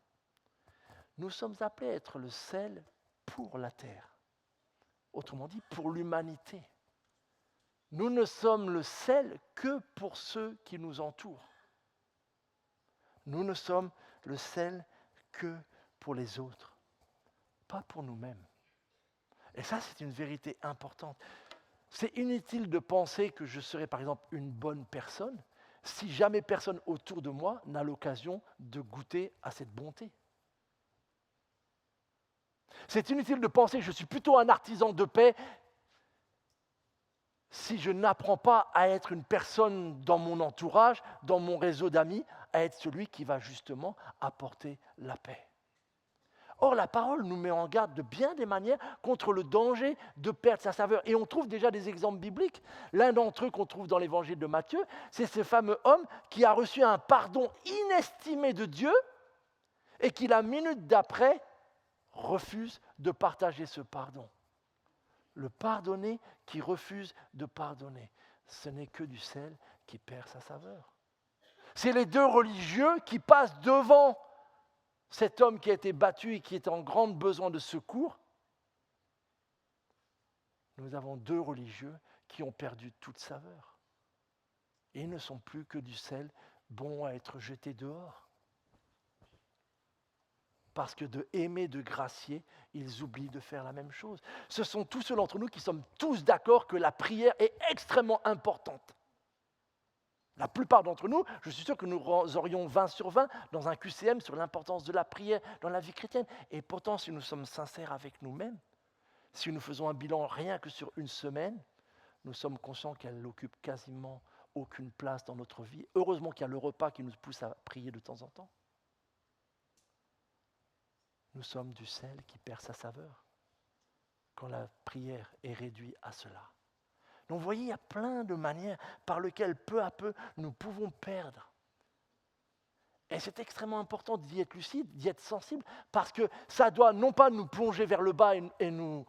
Nous sommes appelés à être le sel pour la terre. Autrement dit, pour l'humanité. Nous ne sommes le sel que pour ceux qui nous entourent. Nous ne sommes le sel que pour les autres, pas pour nous-mêmes. Et ça, c'est une vérité importante. C'est inutile de penser que je serai, par exemple, une bonne personne si jamais personne autour de moi n'a l'occasion de goûter à cette bonté. C'est inutile de penser que je suis plutôt un artisan de paix si je n'apprends pas à être une personne dans mon entourage, dans mon réseau d'amis, à être celui qui va justement apporter la paix. Or, la parole nous met en garde de bien des manières contre le danger de perdre sa saveur. Et on trouve déjà des exemples bibliques. L'un d'entre eux qu'on trouve dans l'évangile de Matthieu, c'est ce fameux homme qui a reçu un pardon inestimé de Dieu et qui, la minute d'après, refuse de partager ce pardon. Le pardonné qui refuse de pardonner, ce n'est que du sel qui perd sa saveur. C'est les deux religieux qui passent devant cet homme qui a été battu et qui est en grand besoin de secours. Nous avons deux religieux qui ont perdu toute saveur. Et ils ne sont plus que du sel bon à être jeté dehors. Parce que de aimer, de gracier, ils oublient de faire la même chose. Ce sont tous ceux d'entre nous qui sommes tous d'accord que la prière est extrêmement importante. La plupart d'entre nous, je suis sûr que nous aurions 20 sur 20 dans un QCM sur l'importance de la prière dans la vie chrétienne. Et pourtant, si nous sommes sincères avec nous-mêmes, si nous faisons un bilan rien que sur une semaine, nous sommes conscients qu'elle n'occupe quasiment aucune place dans notre vie. Heureusement qu'il y a le repas qui nous pousse à prier de temps en temps. Nous sommes du sel qui perd sa saveur quand la prière est réduite à cela. Donc vous voyez, il y a plein de manières par lesquelles peu à peu nous pouvons perdre. Et c'est extrêmement important d'y être lucide, d'y être sensible, parce que ça doit non pas nous plonger vers le bas et nous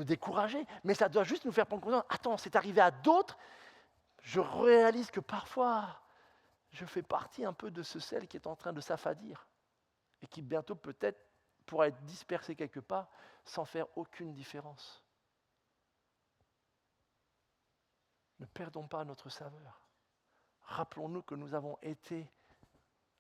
décourager, mais ça doit juste nous faire prendre conscience, attends, c'est arrivé à d'autres, je réalise que parfois, je fais partie un peu de ce sel qui est en train de s'affadir, et qui bientôt peut-être pourra être dispersé quelque part sans faire aucune différence. Ne perdons pas notre saveur. Rappelons-nous que nous avons été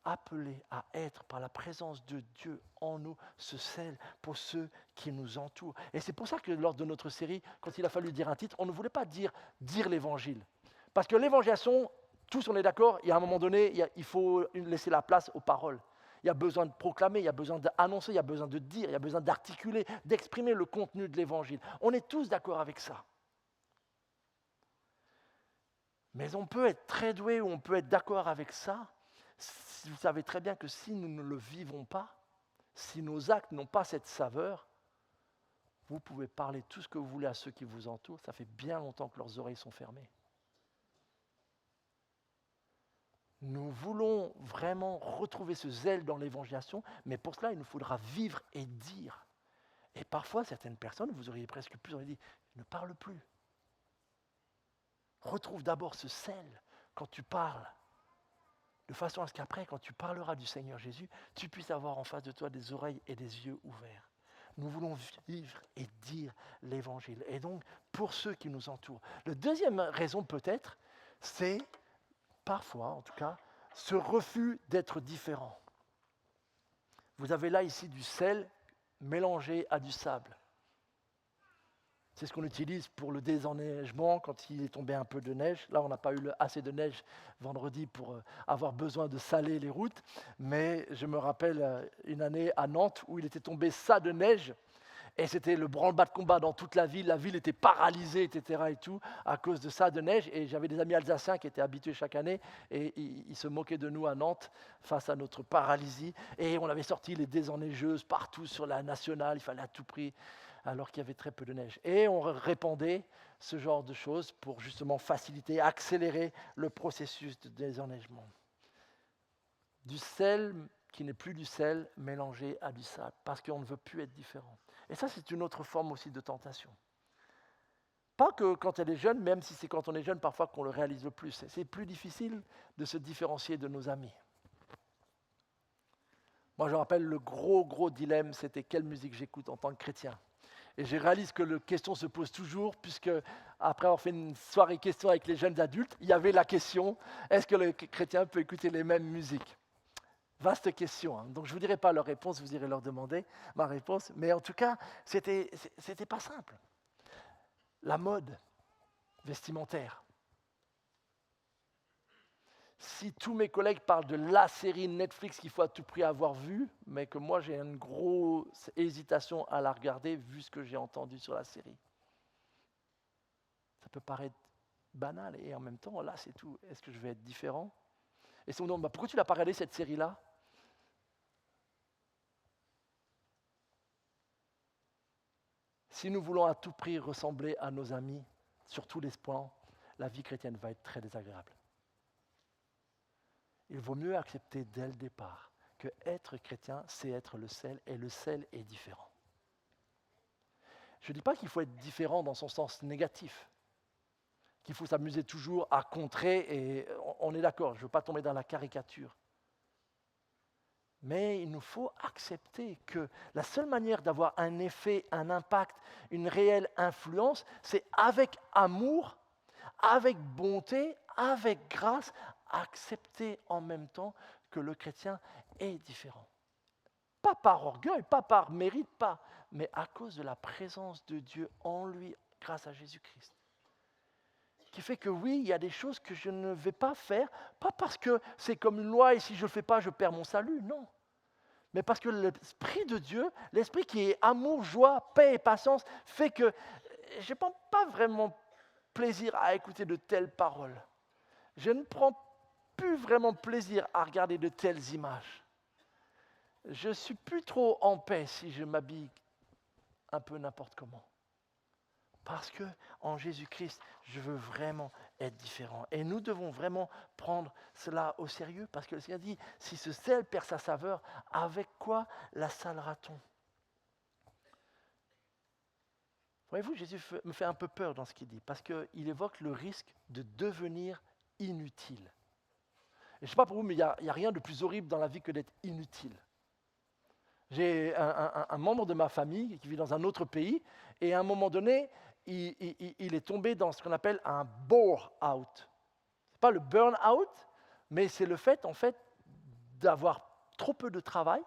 appelés à être par la présence de Dieu en nous, ce sel pour ceux qui nous entourent. Et c'est pour ça que lors de notre série, quand il a fallu dire un titre, on ne voulait pas dire l'évangile. Parce que l'évangélisation, tous on est d'accord, il y a un moment donné, il faut laisser la place aux paroles. Il y a besoin de proclamer, il y a besoin d'annoncer, il y a besoin de dire, il y a besoin d'articuler, d'exprimer le contenu de l'évangile. On est tous d'accord avec ça. Mais on peut être très doué ou on peut être d'accord avec ça. Vous savez très bien que si nous ne le vivons pas, si nos actes n'ont pas cette saveur, vous pouvez parler tout ce que vous voulez à ceux qui vous entourent. Ça fait bien longtemps que leurs oreilles sont fermées. Nous voulons vraiment retrouver ce zèle dans l'évangélisation, mais pour cela, il nous faudra vivre et dire. Et parfois, certaines personnes, vous auriez presque plus envie de dire, ne parle plus. Retrouve d'abord ce sel quand tu parles, de façon à ce qu'après, quand tu parleras du Seigneur Jésus, tu puisses avoir en face de toi des oreilles et des yeux ouverts. Nous voulons vivre et dire l'Évangile. Et donc, pour ceux qui nous entourent. La deuxième raison peut-être, c'est parfois, en tout cas, ce refus d'être différent. Vous avez là ici du sel mélangé à du sable. C'est ce qu'on utilise pour le désenneigement quand il est tombé un peu de neige. Là, on n'a pas eu assez de neige vendredi pour avoir besoin de saler les routes. Mais je me rappelle une année à Nantes où il était tombé ça de neige. Et c'était le branle-bas de combat dans toute la ville. La ville était paralysée, etc. et tout, à cause de ça de neige. Et j'avais des amis alsaciens qui étaient habitués chaque année. Et ils se moquaient de nous à Nantes face à notre paralysie. Et on avait sorti les désenneigeuses partout sur la nationale. Il fallait à tout prix, alors qu'il y avait très peu de neige. Et on répandait ce genre de choses pour justement faciliter, accélérer le processus de désenneigement. Du sel qui n'est plus du sel mélangé à du sable, parce qu'on ne veut plus être différent. Et ça, c'est une autre forme aussi de tentation. Pas que quand elle est jeune, même si c'est quand on est jeune parfois qu'on le réalise le plus. C'est plus difficile de se différencier de nos amis. Moi, je me rappelle le gros dilemme, c'était quelle musique j'écoute en tant que chrétien. Et je réalise que la question se pose toujours, puisque après avoir fait une soirée question avec les jeunes adultes, il y avait la question, est-ce que le chrétien peut écouter les mêmes musiques ? Vaste question, hein. Donc je ne vous dirai pas leur réponse, vous irez leur demander ma réponse, mais en tout cas, c'était pas simple. La mode vestimentaire. Si tous mes collègues parlent de la série Netflix qu'il faut à tout prix avoir vue, mais que moi j'ai une grosse hésitation à la regarder vu ce que j'ai entendu sur la série. Ça peut paraître banal et en même temps, là c'est tout. Est-ce que je vais être différent ? Et si on me demande, pourquoi tu n'as pas regardé cette série-là ? Si nous voulons à tout prix ressembler à nos amis sur tous les plans, la vie chrétienne va être très désagréable. Il vaut mieux accepter dès le départ que être chrétien, c'est être le sel, et le sel est différent. Je ne dis pas qu'il faut être différent dans son sens négatif, qu'il faut s'amuser toujours à contrer, et on est d'accord, je ne veux pas tomber dans la caricature. Mais il nous faut accepter que la seule manière d'avoir un effet, un impact, une réelle influence, c'est avec amour, avec bonté, avec grâce, accepter en même temps que le chrétien est différent. Pas par orgueil, pas par mérite, pas, mais à cause de la présence de Dieu en lui grâce à Jésus-Christ. qui fait que oui, il y a des choses que je ne vais pas faire, pas parce que c'est comme une loi et si je ne le fais pas, je perds mon salut, non. Mais parce que l'Esprit de Dieu, l'Esprit qui est amour, joie, paix et patience, fait que je ne prends pas vraiment plaisir à écouter de telles paroles. Je ne prends plus vraiment plaisir à regarder de telles images. Je ne suis plus trop en paix si je m'habille un peu n'importe comment. Parce que en Jésus-Christ, je veux vraiment être différent. Et nous devons vraiment prendre cela au sérieux, parce que le Seigneur dit, si ce sel perd sa saveur, avec quoi la salera-t-on? Voyez-vous, Jésus me fait un peu peur dans ce qu'il dit, parce qu'il évoque le risque de devenir inutile. Et je ne sais pas pour vous, mais il n'y a rien de plus horrible dans la vie que d'être inutile. J'ai un membre de ma famille qui vit dans un autre pays, et à un moment donné, il est tombé dans ce qu'on appelle un bore-out. Ce n'est pas le burn-out, mais c'est le fait, en fait, d'avoir trop peu de travail,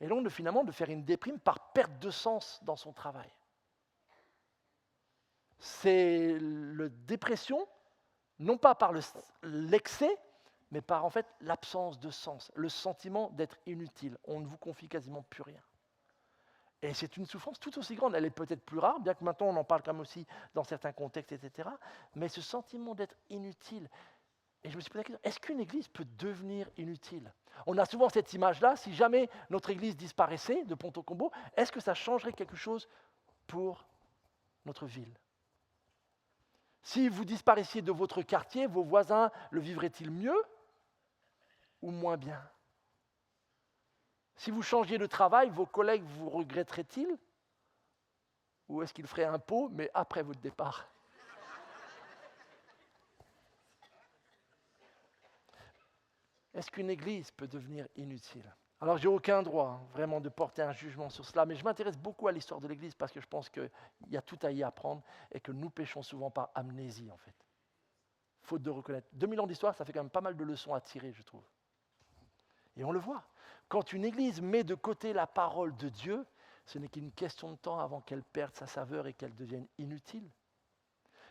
et donc finalement de faire une déprime par perte de sens dans son travail. C'est la dépression, non pas par l'excès, mais par en fait l'absence de sens, le sentiment d'être inutile. On ne vous confie quasiment plus rien. Et c'est une souffrance tout aussi grande. Elle est peut-être plus rare, bien que maintenant on en parle quand même aussi dans certains contextes, etc. Mais ce sentiment d'être inutile. Et je me suis posé la question, est-ce qu'une église peut devenir inutile? On a souvent cette image-là, si jamais notre église disparaissait de Pont-au-Combo, est-ce que ça changerait quelque chose pour notre ville? Si vous disparaissiez de votre quartier, vos voisins le vivraient-ils mieux ou moins bien? Si vous changiez de travail, vos collègues vous regretteraient-ils? Ou est-ce qu'ils feraient un pot, mais après votre départ? Est-ce qu'une église peut devenir inutile? Alors, j'ai aucun droit vraiment de porter un jugement sur cela, mais je m'intéresse beaucoup à l'histoire de l'église parce que je pense qu'il y a tout à y apprendre et que nous péchons souvent par amnésie, en fait. Faute de reconnaître. 2000 ans d'histoire, ça fait quand même pas mal de leçons à tirer, je trouve. Et on le voit. Quand une église met de côté la parole de Dieu, ce n'est qu'une question de temps avant qu'elle perde sa saveur et qu'elle devienne inutile.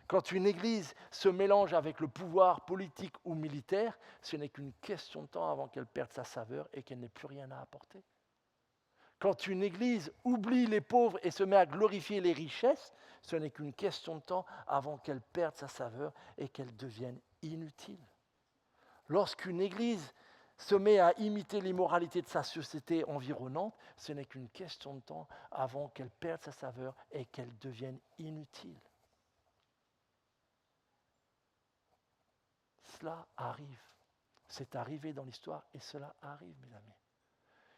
Quand une église se mélange avec le pouvoir politique ou militaire, ce n'est qu'une question de temps avant qu'elle perde sa saveur et qu'elle n'ait plus rien à apporter. Quand une église oublie les pauvres et se met à glorifier les richesses, ce n'est qu'une question de temps avant qu'elle perde sa saveur et qu'elle devienne inutile. Lorsqu'une église se met à imiter l'immoralité de sa société environnante, ce n'est qu'une question de temps avant qu'elle perde sa saveur et qu'elle devienne inutile. Cela arrive. C'est arrivé dans l'histoire et cela arrive, mes amis.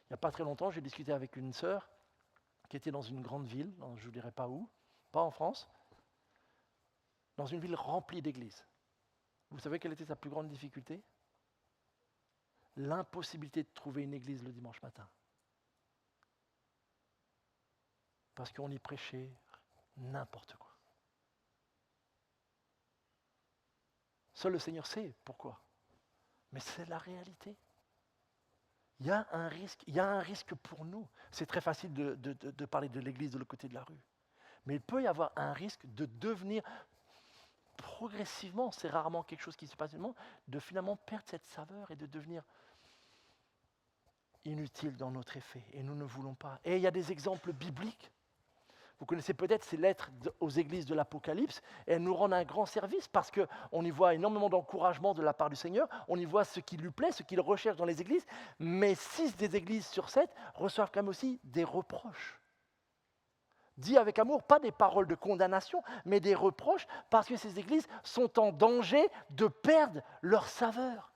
Il n'y a pas très longtemps, j'ai discuté avec une sœur qui était dans une grande ville, je ne dirais pas où, pas en France, dans une ville remplie d'églises. Vous savez quelle était sa plus grande difficulté? L'impossibilité de trouver une église le dimanche matin. Parce qu'on y prêchait n'importe quoi. Seul le Seigneur sait pourquoi. Mais c'est la réalité. Il y a un risque pour nous. C'est très facile de parler de l'église de l'autre côté de la rue. Mais il peut y avoir un risque de devenir progressivement, c'est rarement quelque chose qui se passe seulement, de finalement perdre cette saveur et de devenir inutile dans notre effet. Et nous ne voulons pas. Et il y a des exemples bibliques. Vous connaissez peut-être ces lettres aux églises de l'Apocalypse, et elles nous rendent un grand service parce qu'on y voit énormément d'encouragement de la part du Seigneur, on y voit ce qui lui plaît, ce qu'il recherche dans les églises, mais 6 des églises sur 7 reçoivent quand même aussi des reproches. Dit avec amour, pas des paroles de condamnation, mais des reproches parce que ces églises sont en danger de perdre leur saveur,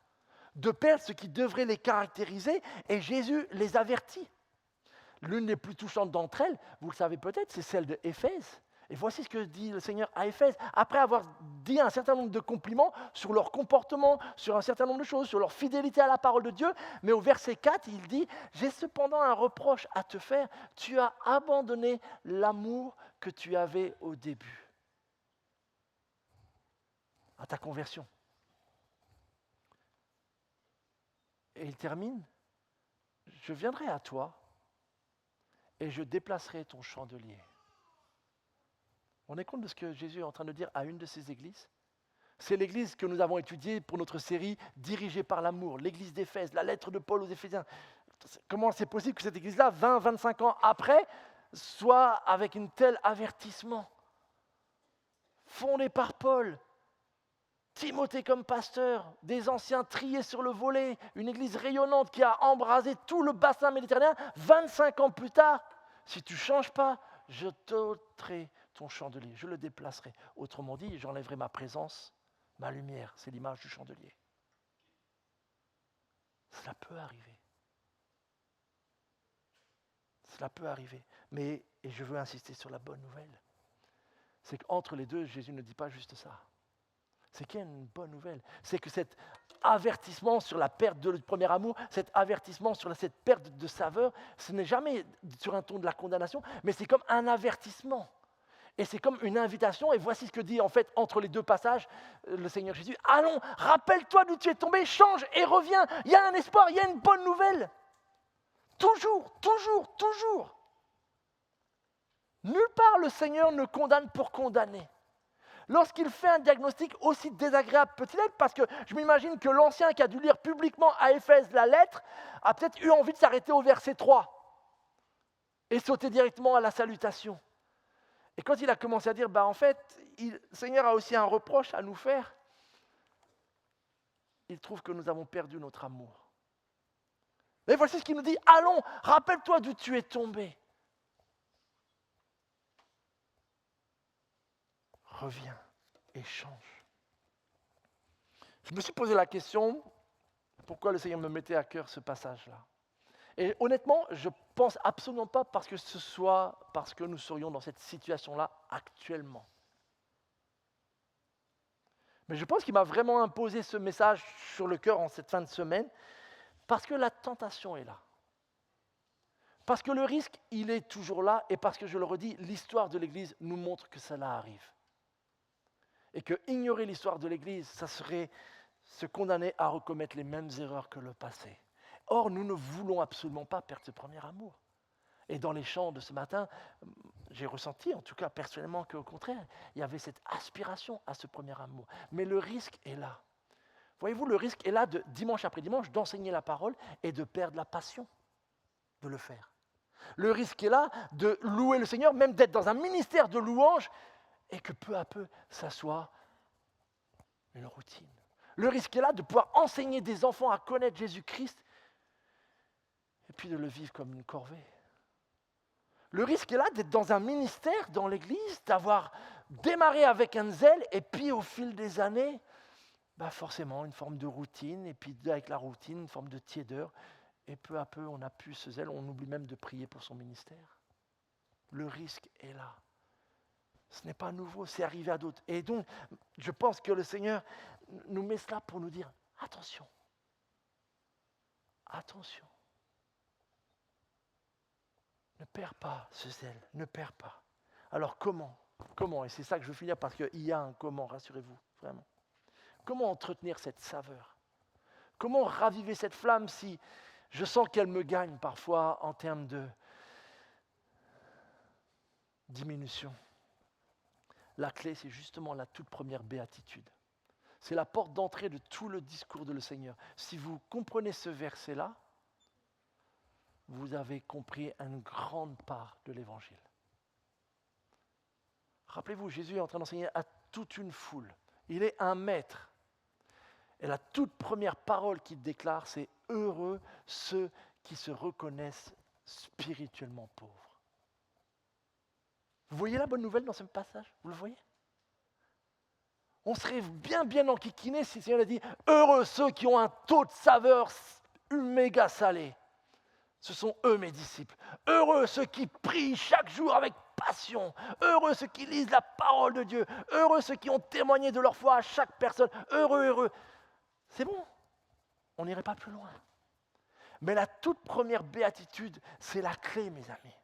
de perdre ce qui devrait les caractériser, et Jésus les avertit. L'une des plus touchantes d'entre elles, vous le savez peut-être, c'est celle de Éphèse. Et voici ce que dit le Seigneur à Éphèse. Après avoir dit un certain nombre de compliments sur leur comportement, sur un certain nombre de choses, sur leur fidélité à la parole de Dieu, mais au verset 4, il dit « J'ai cependant un reproche à te faire. Tu as abandonné l'amour que tu avais au début. » À ta conversion. Et il termine « Je viendrai à toi et je déplacerai ton chandelier. » On est compte de ce que Jésus est en train de dire à une de ces églises? C'est l'église que nous avons étudiée pour notre série Dirigée par l'amour, l'église d'Éphèse, la lettre de Paul aux Éphésiens. Comment c'est possible que cette église-là, 20, 25 ans après, soit avec un tel avertissement? Fondée par Paul, Timothée comme pasteur, des anciens triés sur le volet, une église rayonnante qui a embrasé tout le bassin méditerranéen, 25 ans plus tard. Si tu ne changes pas, je t'ôterai ton chandelier, je le déplacerai. Autrement dit, j'enlèverai ma présence, ma lumière, c'est l'image du chandelier. Cela peut arriver. Cela peut arriver. Mais, et je veux insister sur la bonne nouvelle, c'est qu'entre les deux, Jésus ne dit pas juste ça. C'est qu'il y a une bonne nouvelle. C'est que cet avertissement sur la perte du premier amour, cet avertissement sur cette perte de saveur, ce n'est jamais sur un ton de la condamnation, mais c'est comme un avertissement. Et c'est comme une invitation, et voici ce que dit en fait entre les deux passages le Seigneur Jésus. Allons, rappelle-toi d'où tu es tombé, change et reviens. Il y a un espoir, il y a une bonne nouvelle. Toujours, toujours, toujours. Nulle part le Seigneur ne condamne pour condamner. Lorsqu'il fait un diagnostic, aussi désagréable peut-il être, parce que je m'imagine que l'ancien qui a dû lire publiquement à Éphèse la lettre a peut-être eu envie de s'arrêter au verset 3 et sauter directement à la salutation. Et quand il a commencé à dire, en fait, le Seigneur a aussi un reproche à nous faire, il trouve que nous avons perdu notre amour. Et voici ce qu'il nous dit, allons, rappelle-toi d'où tu es tombé. Reviens et change. Je me suis posé la question, pourquoi le Seigneur me mettait à cœur ce passage-là? Et honnêtement, je ne pense absolument pas parce que nous serions dans cette situation-là actuellement. Mais je pense qu'il m'a vraiment imposé ce message sur le cœur en cette fin de semaine, parce que la tentation est là. Parce que le risque, il est toujours là, et parce que, je le redis, l'histoire de l'Église nous montre que cela arrive. Et que ignorer l'histoire de l'Église, ça serait se condamner à recommettre les mêmes erreurs que le passé. Or, nous ne voulons absolument pas perdre ce premier amour. Et dans les chants de ce matin, j'ai ressenti, en tout cas personnellement, qu'au contraire, il y avait cette aspiration à ce premier amour. Mais le risque est là. Voyez-vous, le risque est là de dimanche après dimanche d'enseigner la parole et de perdre la passion de le faire. Le risque est là de louer le Seigneur, même d'être dans un ministère de louange, et que peu à peu, ça soit une routine. Le risque est là de pouvoir enseigner des enfants à connaître Jésus-Christ, et puis de le vivre comme une corvée. Le risque est là d'être dans un ministère, dans l'Église, d'avoir démarré avec un zèle, et puis au fil des années, forcément une forme de routine, et puis avec la routine, une forme de tiédeur, et peu à peu, on n'a plus ce zèle, on oublie même de prier pour son ministère. Le risque est là. Ce n'est pas nouveau, c'est arrivé à d'autres. Et donc, je pense que le Seigneur nous met cela pour nous dire, attention, attention. Ne perds pas ce zèle, ne perds pas. Alors comment, et c'est ça que je veux finir parce qu'il y a un comment, rassurez-vous, vraiment. Comment entretenir cette saveur? Comment raviver cette flamme si je sens qu'elle me gagne parfois en termes de diminution? La clé, c'est justement la toute première béatitude. C'est la porte d'entrée de tout le discours de le Seigneur. Si vous comprenez ce verset-là, vous avez compris une grande part de l'Évangile. Rappelez-vous, Jésus est en train d'enseigner à toute une foule. Il est un maître. Et la toute première parole qu'il déclare, c'est « Heureux ceux qui se reconnaissent spirituellement pauvres ». Vous voyez la bonne nouvelle dans ce passage? Vous le voyez? On serait bien enquiquiné si le Seigneur a dit « Heureux ceux qui ont un taux de saveur méga salé ». Ce sont eux mes disciples. Heureux ceux qui prient chaque jour avec passion. Heureux ceux qui lisent la parole de Dieu. Heureux ceux qui ont témoigné de leur foi à chaque personne. Heureux. C'est bon, on n'irait pas plus loin. Mais la toute première béatitude, c'est la clé, mes amis.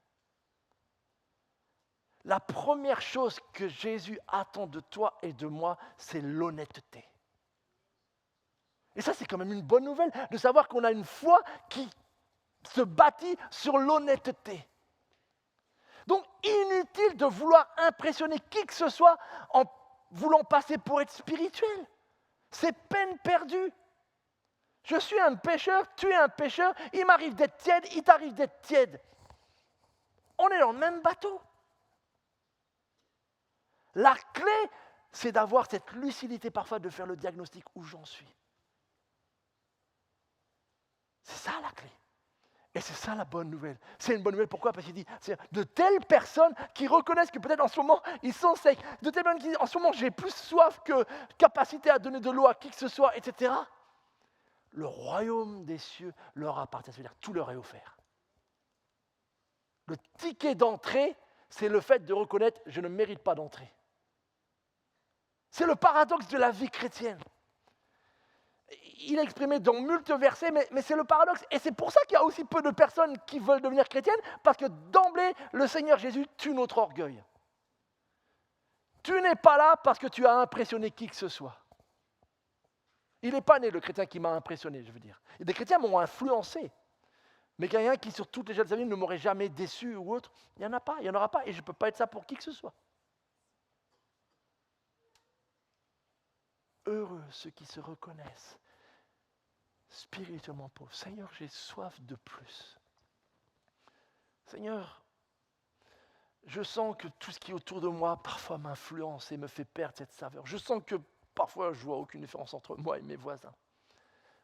La première chose que Jésus attend de toi et de moi, c'est l'honnêteté. Et ça, c'est quand même une bonne nouvelle, de savoir qu'on a une foi qui se bâtit sur l'honnêteté. Donc, inutile de vouloir impressionner qui que ce soit en voulant passer pour être spirituel. C'est peine perdue. Je suis un pécheur, tu es un pécheur, il m'arrive d'être tiède, il t'arrive d'être tiède. On est dans le même bateau. La clé, c'est d'avoir cette lucidité parfois de faire le diagnostic où j'en suis. C'est ça la clé. Et c'est ça la bonne nouvelle. C'est une bonne nouvelle, pourquoi? Parce qu'il dit, c'est de telles personnes qui reconnaissent que peut-être en ce moment, ils sont secs. De telles personnes qui disent, en ce moment, j'ai plus soif que capacité à donner de l'eau à qui que ce soit, etc. Le royaume des cieux leur appartient. C'est-à-dire tout leur est offert. Le ticket d'entrée, c'est le fait de reconnaître, je ne mérite pas d'entrer. C'est le paradoxe de la vie chrétienne. Il est exprimé dans multiples versets, mais c'est le paradoxe. Et c'est pour ça qu'il y a aussi peu de personnes qui veulent devenir chrétiennes, parce que d'emblée, le Seigneur Jésus tue notre orgueil. Tu n'es pas là parce que tu as impressionné qui que ce soit. Il n'est pas né le chrétien qui m'a impressionné, je veux dire. Et des chrétiens m'ont influencé. Mais quelqu'un qui, sur toutes les jours de sa vie, ne m'aurait jamais déçu ou autre, il n'y en a pas, il n'y en aura pas. Et je ne peux pas être ça pour qui que ce soit. Heureux ceux qui se reconnaissent spirituellement pauvres. Seigneur, j'ai soif de plus. Seigneur, je sens que tout ce qui est autour de moi parfois m'influence et me fait perdre cette saveur. Je sens que parfois je ne vois aucune différence entre moi et mes voisins.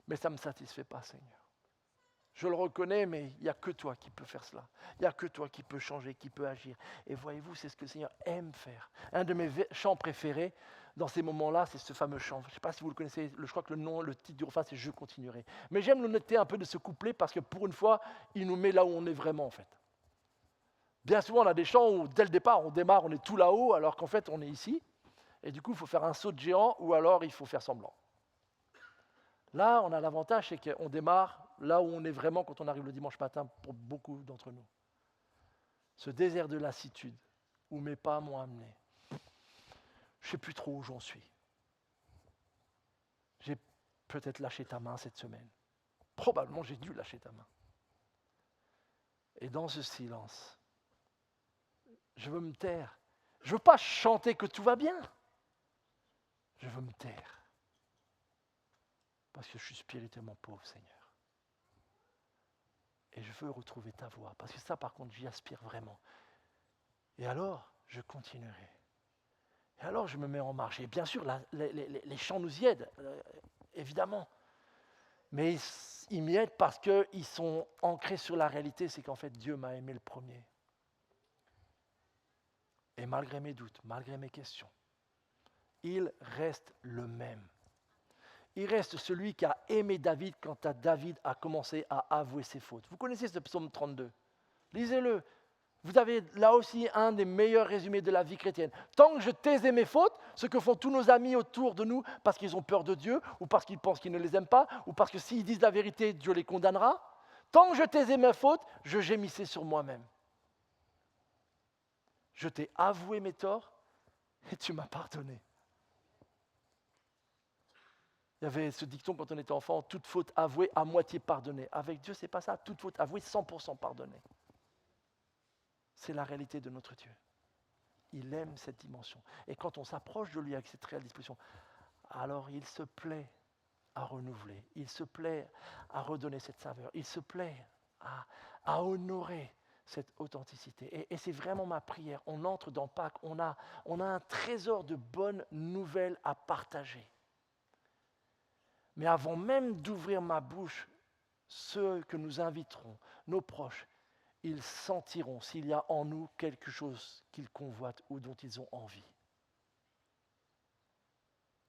Mais ça ne me satisfait pas, Seigneur. Je le reconnais, mais il n'y a que toi qui peux faire cela. Il n'y a que toi qui peux changer, qui peut agir. Et voyez-vous, c'est ce que le Seigneur aime faire. Un de mes chants préférés, dans ces moments-là, c'est ce fameux chant. Je ne sais pas si vous le connaissez, je crois que le titre du refrain, c'est « Je continuerai ». Mais j'aime l'honnêteté un peu de ce couplet, parce que pour une fois, il nous met là où on est vraiment, en fait. Bien souvent, on a des chants où, dès le départ, on démarre, on est tout là-haut, alors qu'en fait, on est ici. Et du coup, il faut faire un saut de géant, ou alors il faut faire semblant. Là, on a l'avantage, c'est qu'on démarre là où on est vraiment quand on arrive le dimanche matin pour beaucoup d'entre nous. Ce désert de lassitude où mes pas m'ont amené. Je ne sais plus trop où j'en suis. J'ai peut-être lâché ta main cette semaine. Probablement, j'ai dû lâcher ta main. Et dans ce silence, je veux me taire. Je ne veux pas chanter que tout va bien. Je veux me taire. Parce que je suis spirituellement pauvre, Seigneur. Et je veux retrouver ta voix. Parce que ça, par contre, j'y aspire vraiment. Et alors, je continuerai. Et alors, je me mets en marche. Et bien sûr, les chants nous y aident, évidemment. Mais ils m'y aident parce qu'ils sont ancrés sur la réalité. C'est qu'en fait, Dieu m'a aimé le premier. Et malgré mes doutes, malgré mes questions, il reste le même. Il reste celui qui a aimé David quand David a commencé à avouer ses fautes. Vous connaissez ce psaume 32. Lisez-le. Vous avez là aussi un des meilleurs résumés de la vie chrétienne. Tant que je taisais mes fautes, ce que font tous nos amis autour de nous parce qu'ils ont peur de Dieu, ou parce qu'ils pensent qu'il ne les aime pas, ou parce que s'ils disent la vérité, Dieu les condamnera. Tant que je taisais mes fautes, je gémissais sur moi-même. Je t'ai avoué mes torts et tu m'as pardonné. Il y avait ce dicton quand on était enfant, toute faute avouée, à moitié pardonnée. Avec Dieu, ce n'est pas ça. Toute faute avouée, 100% pardonnée. C'est la réalité de notre Dieu. Il aime cette dimension. Et quand on s'approche de lui avec cette réelle disposition, alors il se plaît à renouveler. Il se plaît à redonner cette saveur. Il se plaît à honorer cette authenticité. Et c'est vraiment ma prière. On entre dans Pâques, on a un trésor de bonnes nouvelles à partager. Mais avant même d'ouvrir ma bouche, ceux que nous inviterons, nos proches, ils sentiront s'il y a en nous quelque chose qu'ils convoitent ou dont ils ont envie.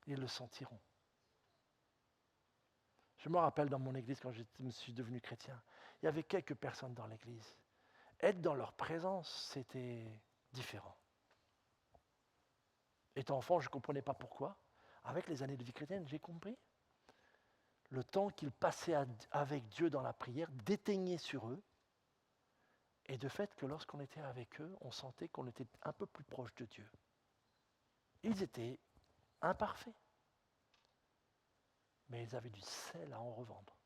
Ils le sentiront. Je me rappelle dans mon église, quand je me suis devenu chrétien, il y avait quelques personnes dans l'église. Être dans leur présence, c'était différent. Étant enfant, je ne comprenais pas pourquoi. Avec les années de vie chrétienne, j'ai compris. Le temps qu'ils passaient avec Dieu dans la prière déteignait sur eux. Et de fait que lorsqu'on était avec eux, on sentait qu'on était un peu plus proche de Dieu. Ils étaient imparfaits. Mais ils avaient du sel à en revendre.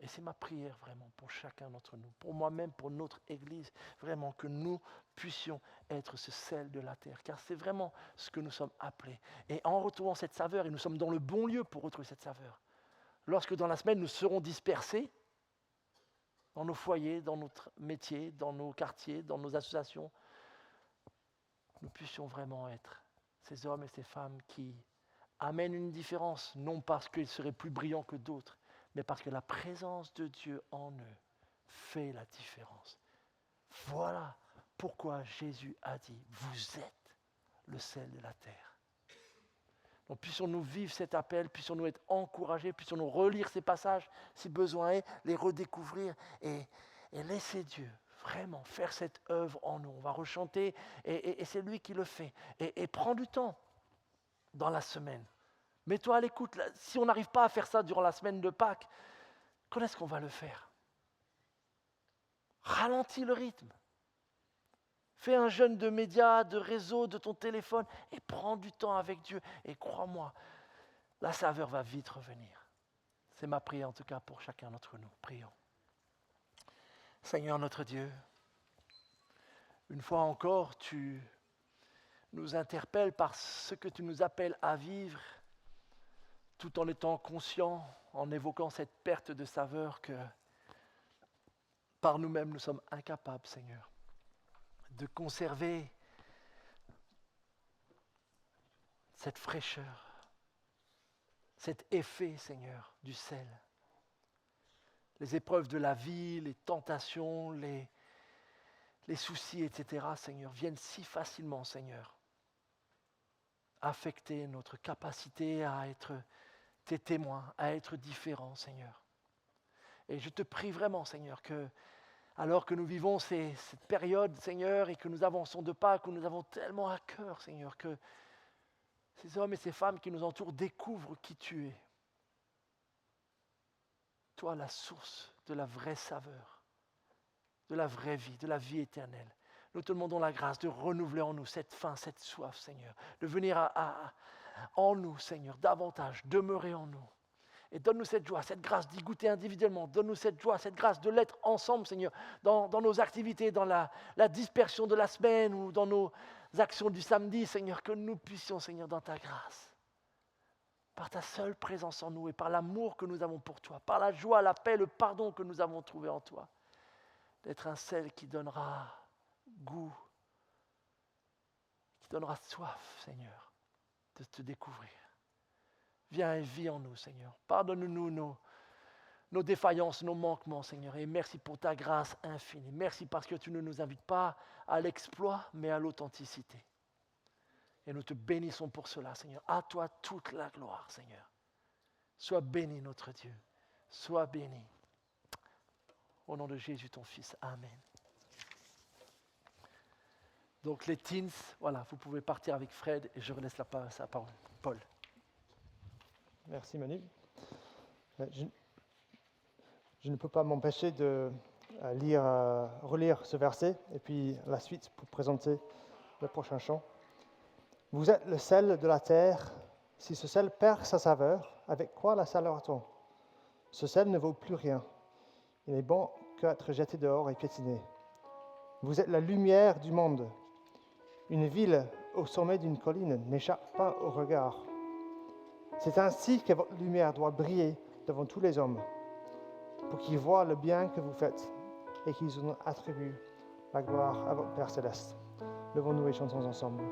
Et c'est ma prière vraiment pour chacun d'entre nous, pour moi-même, pour notre Église, vraiment que nous puissions être ce sel de la terre, car c'est vraiment ce que nous sommes appelés. Et en retrouvant cette saveur, et nous sommes dans le bon lieu pour retrouver cette saveur, lorsque dans la semaine nous serons dispersés, dans nos foyers, dans notre métier, dans nos quartiers, dans nos associations, nous puissions vraiment être ces hommes et ces femmes qui amènent une différence, non parce qu'ils seraient plus brillants que d'autres, mais parce que la présence de Dieu en eux fait la différence. Voilà pourquoi Jésus a dit, vous êtes le sel de la terre. Donc puissions-nous vivre cet appel, puissions-nous être encouragés, puissions-nous relire ces passages si besoin est, les redécouvrir et laisser Dieu vraiment faire cette œuvre en nous. On va rechanter et c'est lui qui le fait. Et prends du temps dans la semaine. Mets-toi à l'écoute. Si on n'arrive pas à faire ça durant la semaine de Pâques, quand est-ce qu'on va le faire? Ralentis le rythme. Fais un jeûne de médias, de réseaux, de ton téléphone et prends du temps avec Dieu. Et crois-moi, la saveur va vite revenir. C'est ma prière en tout cas pour chacun d'entre nous. Prions. Seigneur notre Dieu, une fois encore, tu nous interpelles par ce que tu nous appelles à vivre, tout en étant conscients, en évoquant cette perte de saveur que par nous-mêmes nous sommes incapables, Seigneur, de conserver cette fraîcheur, cet effet, Seigneur, du sel. Les épreuves de la vie, les tentations, les soucis, etc., Seigneur, viennent si facilement, Seigneur, affecter notre capacité à être tes témoins, à être différents, Seigneur. Et je te prie vraiment, Seigneur, que alors que nous vivons cette période, Seigneur, et que nous avançons de pas, que nous avons tellement à cœur, Seigneur, que ces hommes et ces femmes qui nous entourent découvrent qui tu es. Toi, la source de la vraie saveur, de la vraie vie, de la vie éternelle. Nous te demandons la grâce de renouveler en nous cette faim, cette soif, Seigneur, de venir en nous, Seigneur, davantage, demeurer en nous. Et donne-nous cette joie, cette grâce d'y goûter individuellement. Donne-nous cette joie, cette grâce de l'être ensemble, Seigneur, dans nos activités, dans la dispersion de la semaine ou dans nos actions du samedi, Seigneur, que nous puissions, Seigneur, dans ta grâce, par ta seule présence en nous et par l'amour que nous avons pour toi, par la joie, la paix, le pardon que nous avons trouvé en toi, d'être un sel qui donnera goût, qui donnera soif, Seigneur, de te découvrir. Viens et vis en nous, Seigneur. Pardonne-nous nos défaillances, nos manquements, Seigneur. Et merci pour ta grâce infinie. Merci parce que tu ne nous invites pas à l'exploit, mais à l'authenticité. Et nous te bénissons pour cela, Seigneur. À toi toute la gloire, Seigneur. Sois béni, notre Dieu. Sois béni. Au nom de Jésus, ton Fils. Amen. Donc les teens, voilà, vous pouvez partir avec Fred et je relaisse la parole. Paul. Merci Manu. Je ne peux pas m'empêcher de relire ce verset et puis la suite pour présenter le prochain chant. Vous êtes le sel de la terre. Si ce sel perd sa saveur, avec quoi la salera-t-on? Ce sel ne vaut plus rien. Il n'est bon qu'être jeté dehors et piétiné. Vous êtes la lumière du monde. Une ville au sommet d'une colline n'échappe pas au regard. C'est ainsi que votre lumière doit briller devant tous les hommes, pour qu'ils voient le bien que vous faites et qu'ils en attribuent la gloire à votre Père céleste. Levons-nous et chantons ensemble.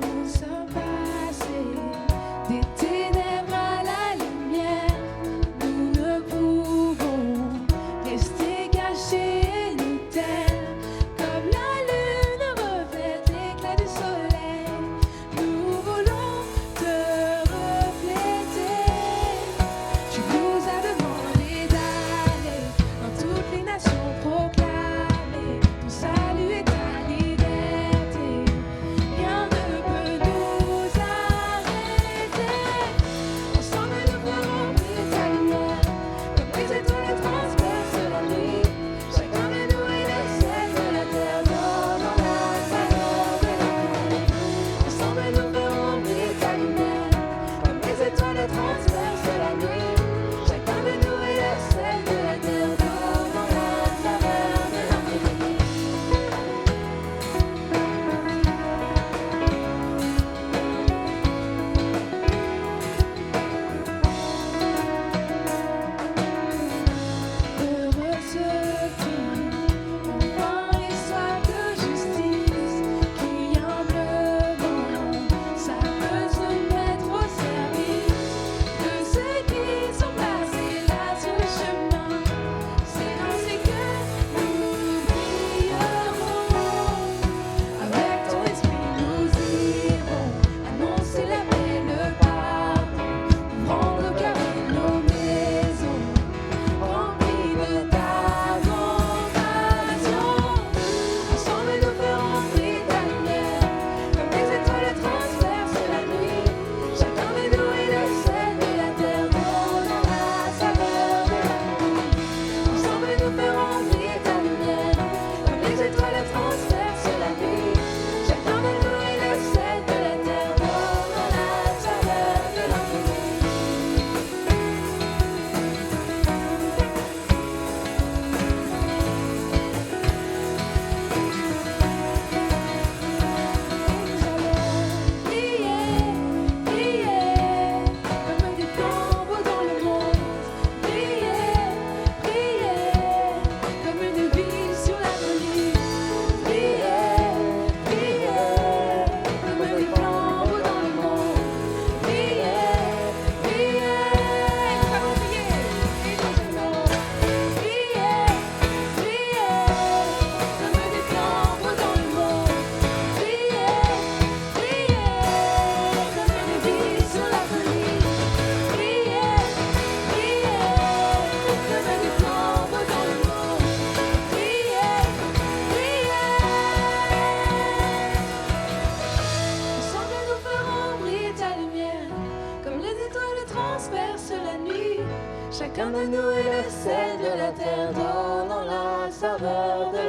Nous sommes passés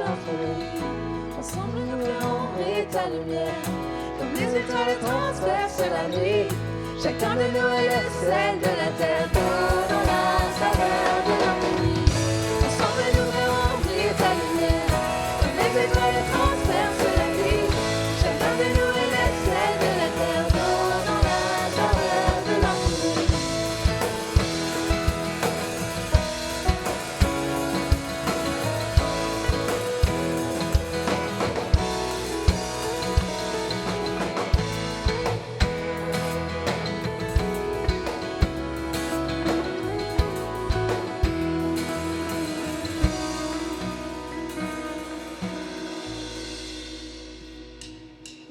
l'infini. Ensemble nous verrons briller ta lumière, comme les étoiles transpercent la nuit. Chacun de nous est le sel de la terre, dans la saveur de l'infini. Ensemble nous verrons briller ta lumière, comme les étoiles transpercent la nuit. Chacun de nous est le sel de la terre, dans la saveur de l'infini.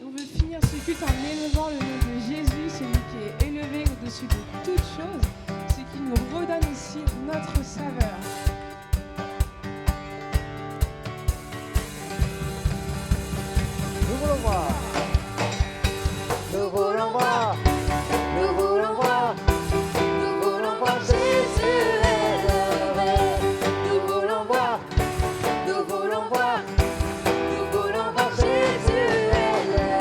On veut finir ce culte en élevant le nom de Jésus, celui qui est élevé au-dessus de toutes choses, ce qui nous redonne aussi notre saveur. Nous voulons voir. Nous voulons voir, nous voulons voir, nous voulons voir Jésus élevé. Nous voulons voir, nous voulons voir, nous voulons voir Jésus élevé.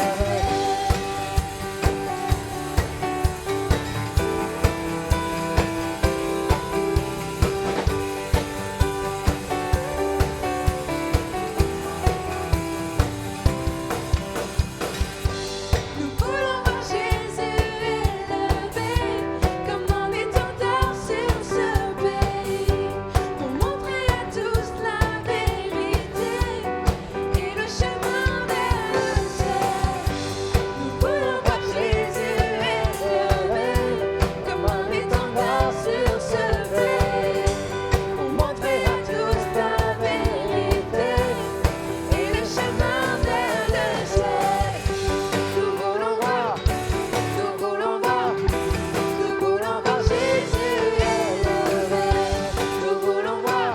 Nous voulons voir Jésus élevé, comme un étendard sur ce pays, pour montrer à tous la vérité et le chemin vers le ciel. Nous voulons voir Jésus élevé, comme un étendard sur ce pays, pour montrer à tous la vérité et le chemin vers le ciel. Nous voulons voir, nous voulons voir, nous voulons voir Jésus élevé. Nous voulons voir,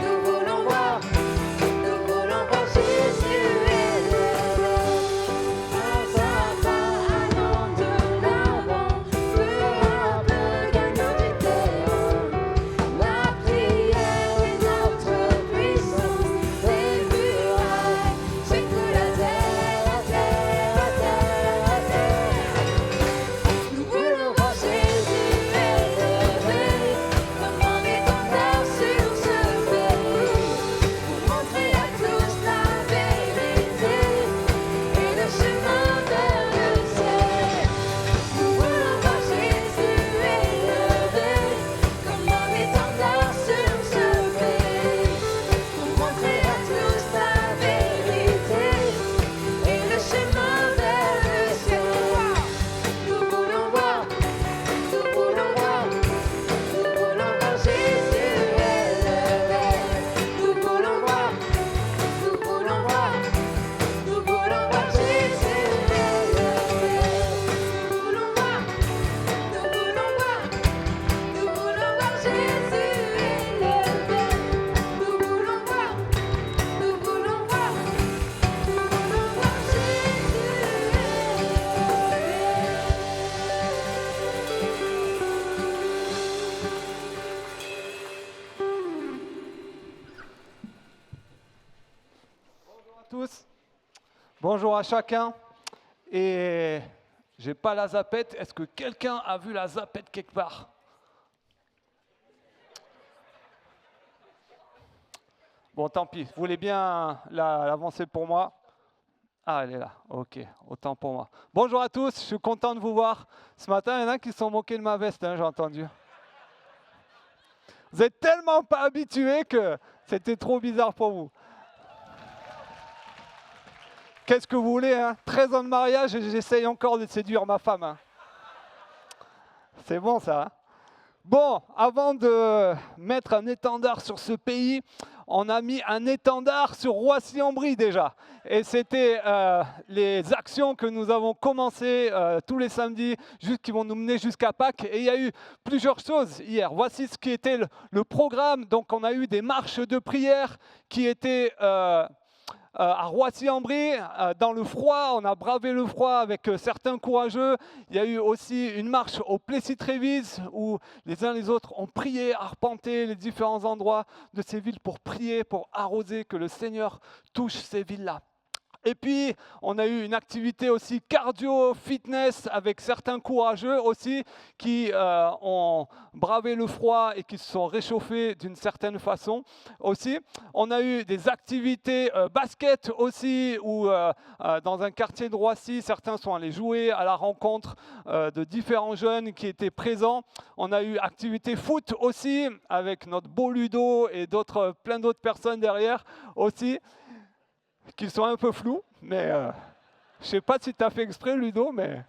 nous voulons voir, nous voulons voir Jésus élevé. Pas à pas, allons de l'avant, peu à peu gagnons du terrain. La prière est notre puissance, les murailles s'écroulent à terre, à terre, à terre, à terre. Nous voulons voir Jésus élevé, comme un étendard sur ce pays, pour montrer à tous la vérité et le chemin vers le ciel. Nous voulons voir Jésus élevé, comme un étendard sur ce pays, pour montrer à tous la vérité et le chemin vers le ciel. Nous voulons voir, nous voulons voir, nous voulons voir Jésus élevé. Nous voulons voir, nous voulons voir, nous voulons voir Jésus élevé. Nous voulons voir, nous voulons voir, nous voulons voir Jésus élevé. Nous voulons voir, nous voulons voir, nous voulons voir Bonjour à tous, bonjour à chacun. Et j'ai pas la zapette. Est-ce que quelqu'un a vu la zapette quelque part? Bon, tant pis. Vous voulez bien l'avancer pour moi? Ah, elle est là. Ok, autant pour moi. Bonjour à tous, je suis content de vous voir. Ce matin, il y en a qui se sont moqués de ma veste, hein, j'ai entendu. Vous êtes tellement pas habitués que c'était trop bizarre pour vous. Qu'est-ce que vous voulez, hein? 13 ans de mariage et j'essaye encore de séduire ma femme. Hein. C'est bon ça. Hein? Bon, avant de mettre un étendard sur ce pays, on a mis un étendard sur Roissy-en-Brie déjà. Et c'était les actions que nous avons commencées tous les samedis, qui vont nous mener jusqu'à Pâques. Et il y a eu plusieurs choses hier. Voici ce qui était le programme. Donc on a eu des marches de prière qui étaient à Roissy-en-Brie, dans le froid, on a bravé le froid avec certains courageux. Il y a eu aussi une marche au Plessis-Trévise où les uns les autres ont prié, arpenté les différents endroits de ces villes pour prier, pour arroser, que le Seigneur touche ces villes-là. Et puis, on a eu une activité aussi cardio-fitness avec certains courageux aussi qui ont bravé le froid et qui se sont réchauffés d'une certaine façon aussi. On a eu des activités basket aussi où dans un quartier de Roissy, certains sont allés jouer à la rencontre de différents jeunes qui étaient présents. On a eu activité foot aussi avec notre beau Ludo et plein d'autres personnes derrière aussi, qui sont un peu flous, mais je ne sais pas si tu as fait exprès, Ludo, mais...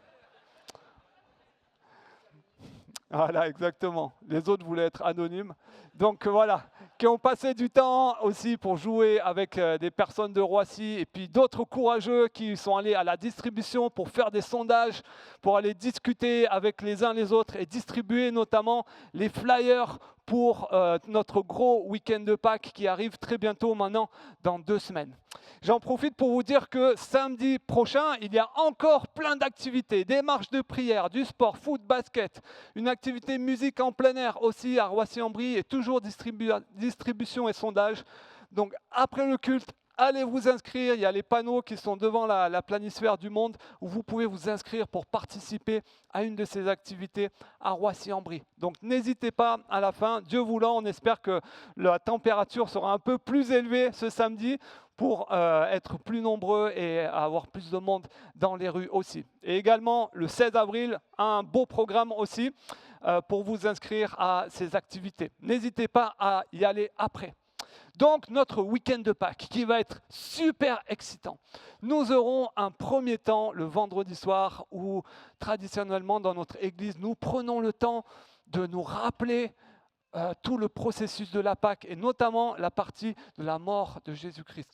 Voilà, exactement. Les autres voulaient être anonymes. Donc voilà, qui ont passé du temps aussi pour jouer avec des personnes de Roissy et puis d'autres courageux qui sont allés à la distribution pour faire des sondages, pour aller discuter avec les uns les autres et distribuer notamment les flyers pour notre gros week-end de Pâques qui arrive très bientôt maintenant, dans 2 semaines. J'en profite pour vous dire que samedi prochain, il y a encore plein d'activités, des marches de prière, du sport, foot, basket, une activité musique en plein air aussi à Roissy-en-Brie et toujours distribution et sondage. Donc après le culte, allez vous inscrire, il y a les panneaux qui sont devant la planisphère du monde où vous pouvez vous inscrire pour participer à une de ces activités à Roissy-en-Brie. Donc n'hésitez pas à la fin, Dieu voulant, on espère que la température sera un peu plus élevée ce samedi pour être plus nombreux et avoir plus de monde dans les rues aussi. Et également le 16 avril, un beau programme aussi pour vous inscrire à ces activités. N'hésitez pas à y aller après. Donc, notre week-end de Pâques qui va être super excitant. Nous aurons un premier temps le vendredi soir où, traditionnellement, dans notre église, nous prenons le temps de nous rappeler tout le processus de la Pâque et notamment la partie de la mort de Jésus-Christ.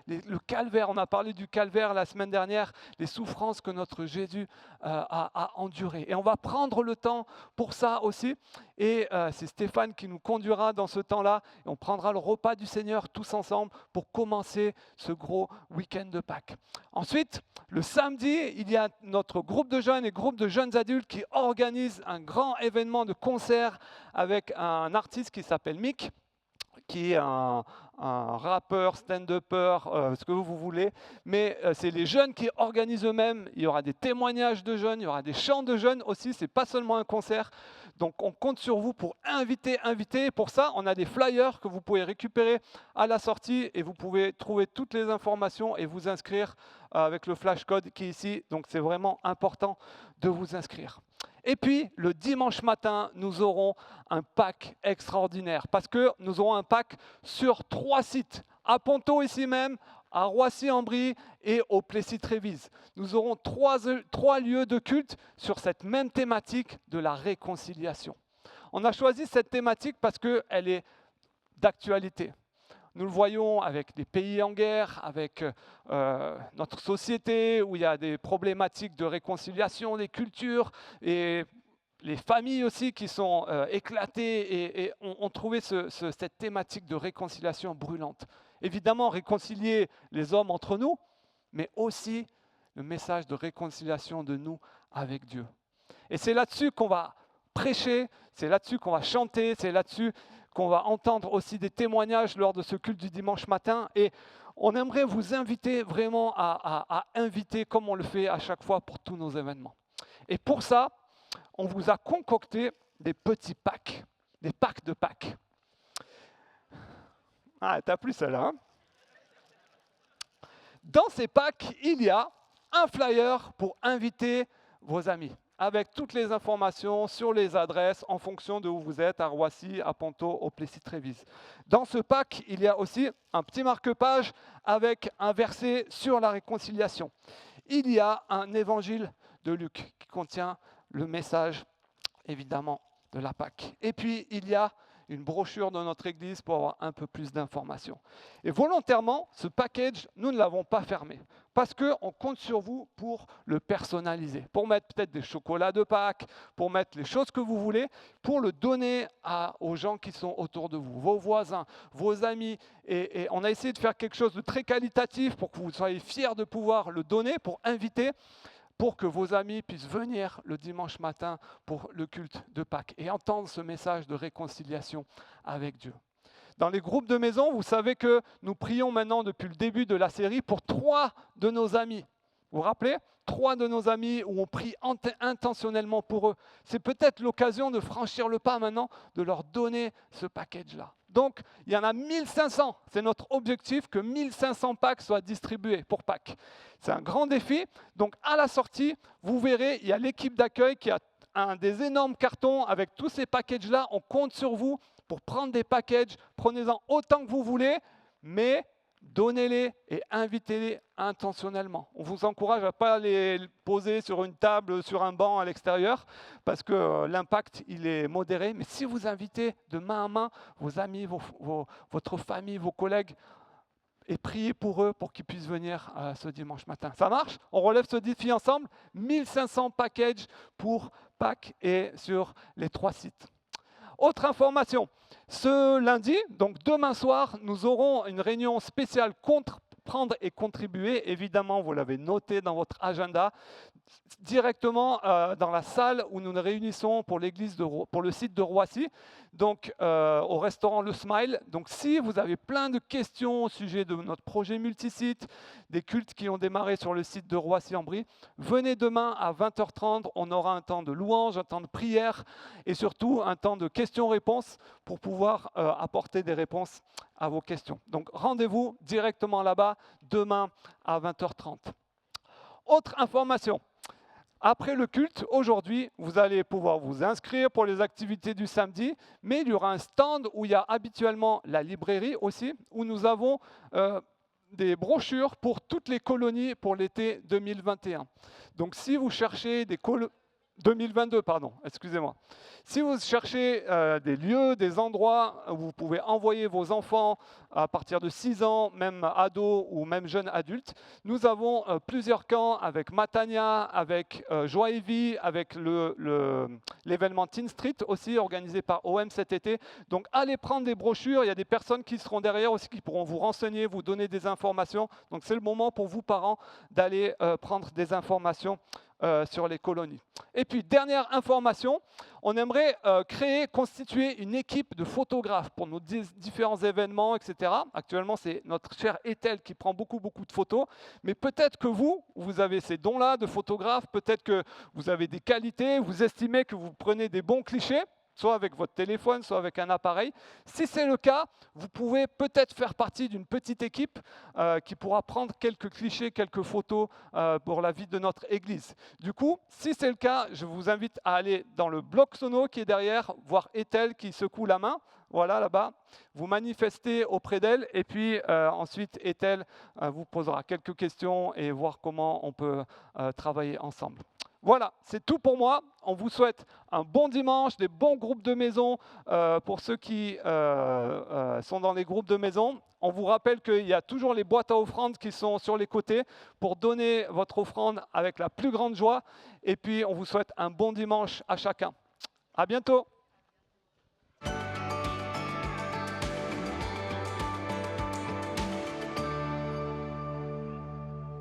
Le calvaire, on a parlé du calvaire la semaine dernière, les souffrances que notre Jésus a endurées. Et on va prendre le temps pour ça aussi. Et c'est Stéphane qui nous conduira dans ce temps-là. Et on prendra le repas du Seigneur tous ensemble pour commencer ce gros week-end de Pâques. Ensuite, le samedi, il y a notre groupe de jeunes et groupe de jeunes adultes qui organisent un grand événement de concert avec un artiste qui s'appelle Mick, qui est un rappeur, stand-upper, ce que vous voulez. Mais c'est les jeunes qui organisent eux-mêmes. Il y aura des témoignages de jeunes, il y aura des chants de jeunes aussi. Ce n'est pas seulement un concert. Donc on compte sur vous pour inviter. Pour ça, on a des flyers que vous pouvez récupérer à la sortie et vous pouvez trouver toutes les informations et vous inscrire avec le flash code qui est ici. Donc c'est vraiment important de vous inscrire. Et puis, le dimanche matin, nous aurons un Pâques extraordinaire parce que nous aurons un Pâques sur 3 sites, à Ponto ici même, à Roissy-en-Brie et au Plessis-Trévise. Nous aurons 3 lieux de culte sur cette même thématique de la réconciliation. On a choisi cette thématique parce qu'elle est d'actualité. Nous le voyons avec des pays en guerre, avec notre société où il y a des problématiques de réconciliation des cultures et les familles aussi qui sont éclatées et ont trouvé cette thématique de réconciliation brûlante. Évidemment, réconcilier les hommes entre nous, mais aussi le message de réconciliation de nous avec Dieu. Et c'est là-dessus qu'on va prêcher, c'est là-dessus qu'on va chanter, c'est là-dessus qu'on va entendre aussi des témoignages lors de ce culte du dimanche matin. Et on aimerait vous inviter vraiment à inviter comme on le fait à chaque fois pour tous nos événements. Et pour ça, on vous a concocté des petits packs, des packs de Pâques. Ah, t'as plu celle-là, hein? Dans ces packs, il y a un flyer pour inviter vos amis, avec toutes les informations sur les adresses en fonction de où vous êtes, à Roissy, à Ponto, au Plessis-Trévise. Dans ce pack, il y a aussi un petit marque-page avec un verset sur la réconciliation. Il y a un évangile de Luc qui contient le message, évidemment, de la Pâque. Et puis, il y a une brochure de notre église pour avoir un peu plus d'informations. Et volontairement, ce package, nous ne l'avons pas fermé. parce qu'on compte sur vous pour le personnaliser, pour mettre peut-être des chocolats de Pâques, pour mettre les choses que vous voulez, pour le donner aux gens qui sont autour de vous, vos voisins, vos amis. Et on a essayé de faire quelque chose de très qualitatif pour que vous soyez fiers de pouvoir le donner, pour inviter, pour que vos amis puissent venir le dimanche matin pour le culte de Pâques et entendre ce message de réconciliation avec Dieu. Dans les groupes de maison, vous savez que nous prions maintenant depuis le début de la série pour 3 de nos amis. Vous vous rappelez ? 3 de nos amis où on prie intentionnellement pour eux. C'est peut-être l'occasion de franchir le pas maintenant, de leur donner ce package-là. Donc, il y en a 1500. C'est notre objectif que 1500 packs soient distribués pour Pâques. C'est un grand défi. Donc, à la sortie, vous verrez, il y a l'équipe d'accueil qui a des énormes cartons avec tous ces packages-là. On compte sur vous pour prendre des packages. Prenez-en autant que vous voulez, mais donnez-les et invitez-les intentionnellement. On vous encourage à ne pas les poser sur une table, sur un banc à l'extérieur, parce que l'impact, il est modéré. Mais si vous invitez de main à main vos amis, votre famille, vos collègues, et priez pour eux pour qu'ils puissent venir ce dimanche matin. Ça marche ? On relève ce défi ensemble. 1500 packages pour Pâques et sur les 3 sites. Autre information, ce lundi, donc demain soir, nous aurons une réunion spéciale prendre et contribuer. Évidemment, vous l'avez noté dans votre agenda, directement dans la salle où nous nous réunissons pour le site de Roissy, donc au restaurant Le Smile. Donc si vous avez plein de questions au sujet de notre projet multisite, des cultes qui ont démarré sur le site de Roissy-en-Brie, venez demain à 20h30, on aura un temps de louange, un temps de prière et surtout un temps de questions-réponses pour pouvoir apporter des réponses à vos questions. Donc rendez-vous directement là-bas demain à 20h30. Autre information. Après le culte, aujourd'hui, vous allez pouvoir vous inscrire pour les activités du samedi, mais il y aura un stand où il y a habituellement la librairie aussi, où nous avons des brochures pour toutes les colonies pour l'été 2021. Donc si vous cherchez des 2022, pardon, excusez-moi. Si vous cherchez des lieux, des endroits où vous pouvez envoyer vos enfants à partir de 6 ans, même ados ou même jeunes adultes, nous avons plusieurs camps avec Matania, avec Joie et Vie, avec l'événement Teen Street aussi organisé par OM cet été. Donc allez prendre des brochures, il y a des personnes qui seront derrière aussi qui pourront vous renseigner, vous donner des informations. Donc c'est le moment pour vous parents d'aller prendre des informations sur les colonies. Et puis, dernière information, on aimerait constituer une équipe de photographes pour nos différents événements, etc. Actuellement, c'est notre cher Ethel qui prend beaucoup de photos, mais peut-être que vous avez ces dons-là de photographe, peut-être que vous avez des qualités, vous estimez que vous prenez des bons clichés, soit avec votre téléphone, soit avec un appareil. Si c'est le cas, vous pouvez peut-être faire partie d'une petite équipe qui pourra prendre quelques clichés, quelques photos pour la vie de notre Église. Du coup, si c'est le cas, je vous invite à aller dans le bloc sono qui est derrière, voir Ethel qui secoue la main. Voilà, là-bas. Vous manifestez auprès d'elle et puis ensuite, Ethel vous posera quelques questions et voir comment on peut travailler ensemble. Voilà, c'est tout pour moi. On vous souhaite un bon dimanche, des bons groupes de maison pour ceux qui sont dans les groupes de maison. On vous rappelle qu'il y a toujours les boîtes à offrandes qui sont sur les côtés pour donner votre offrande avec la plus grande joie. Et puis, on vous souhaite un bon dimanche à chacun. À bientôt.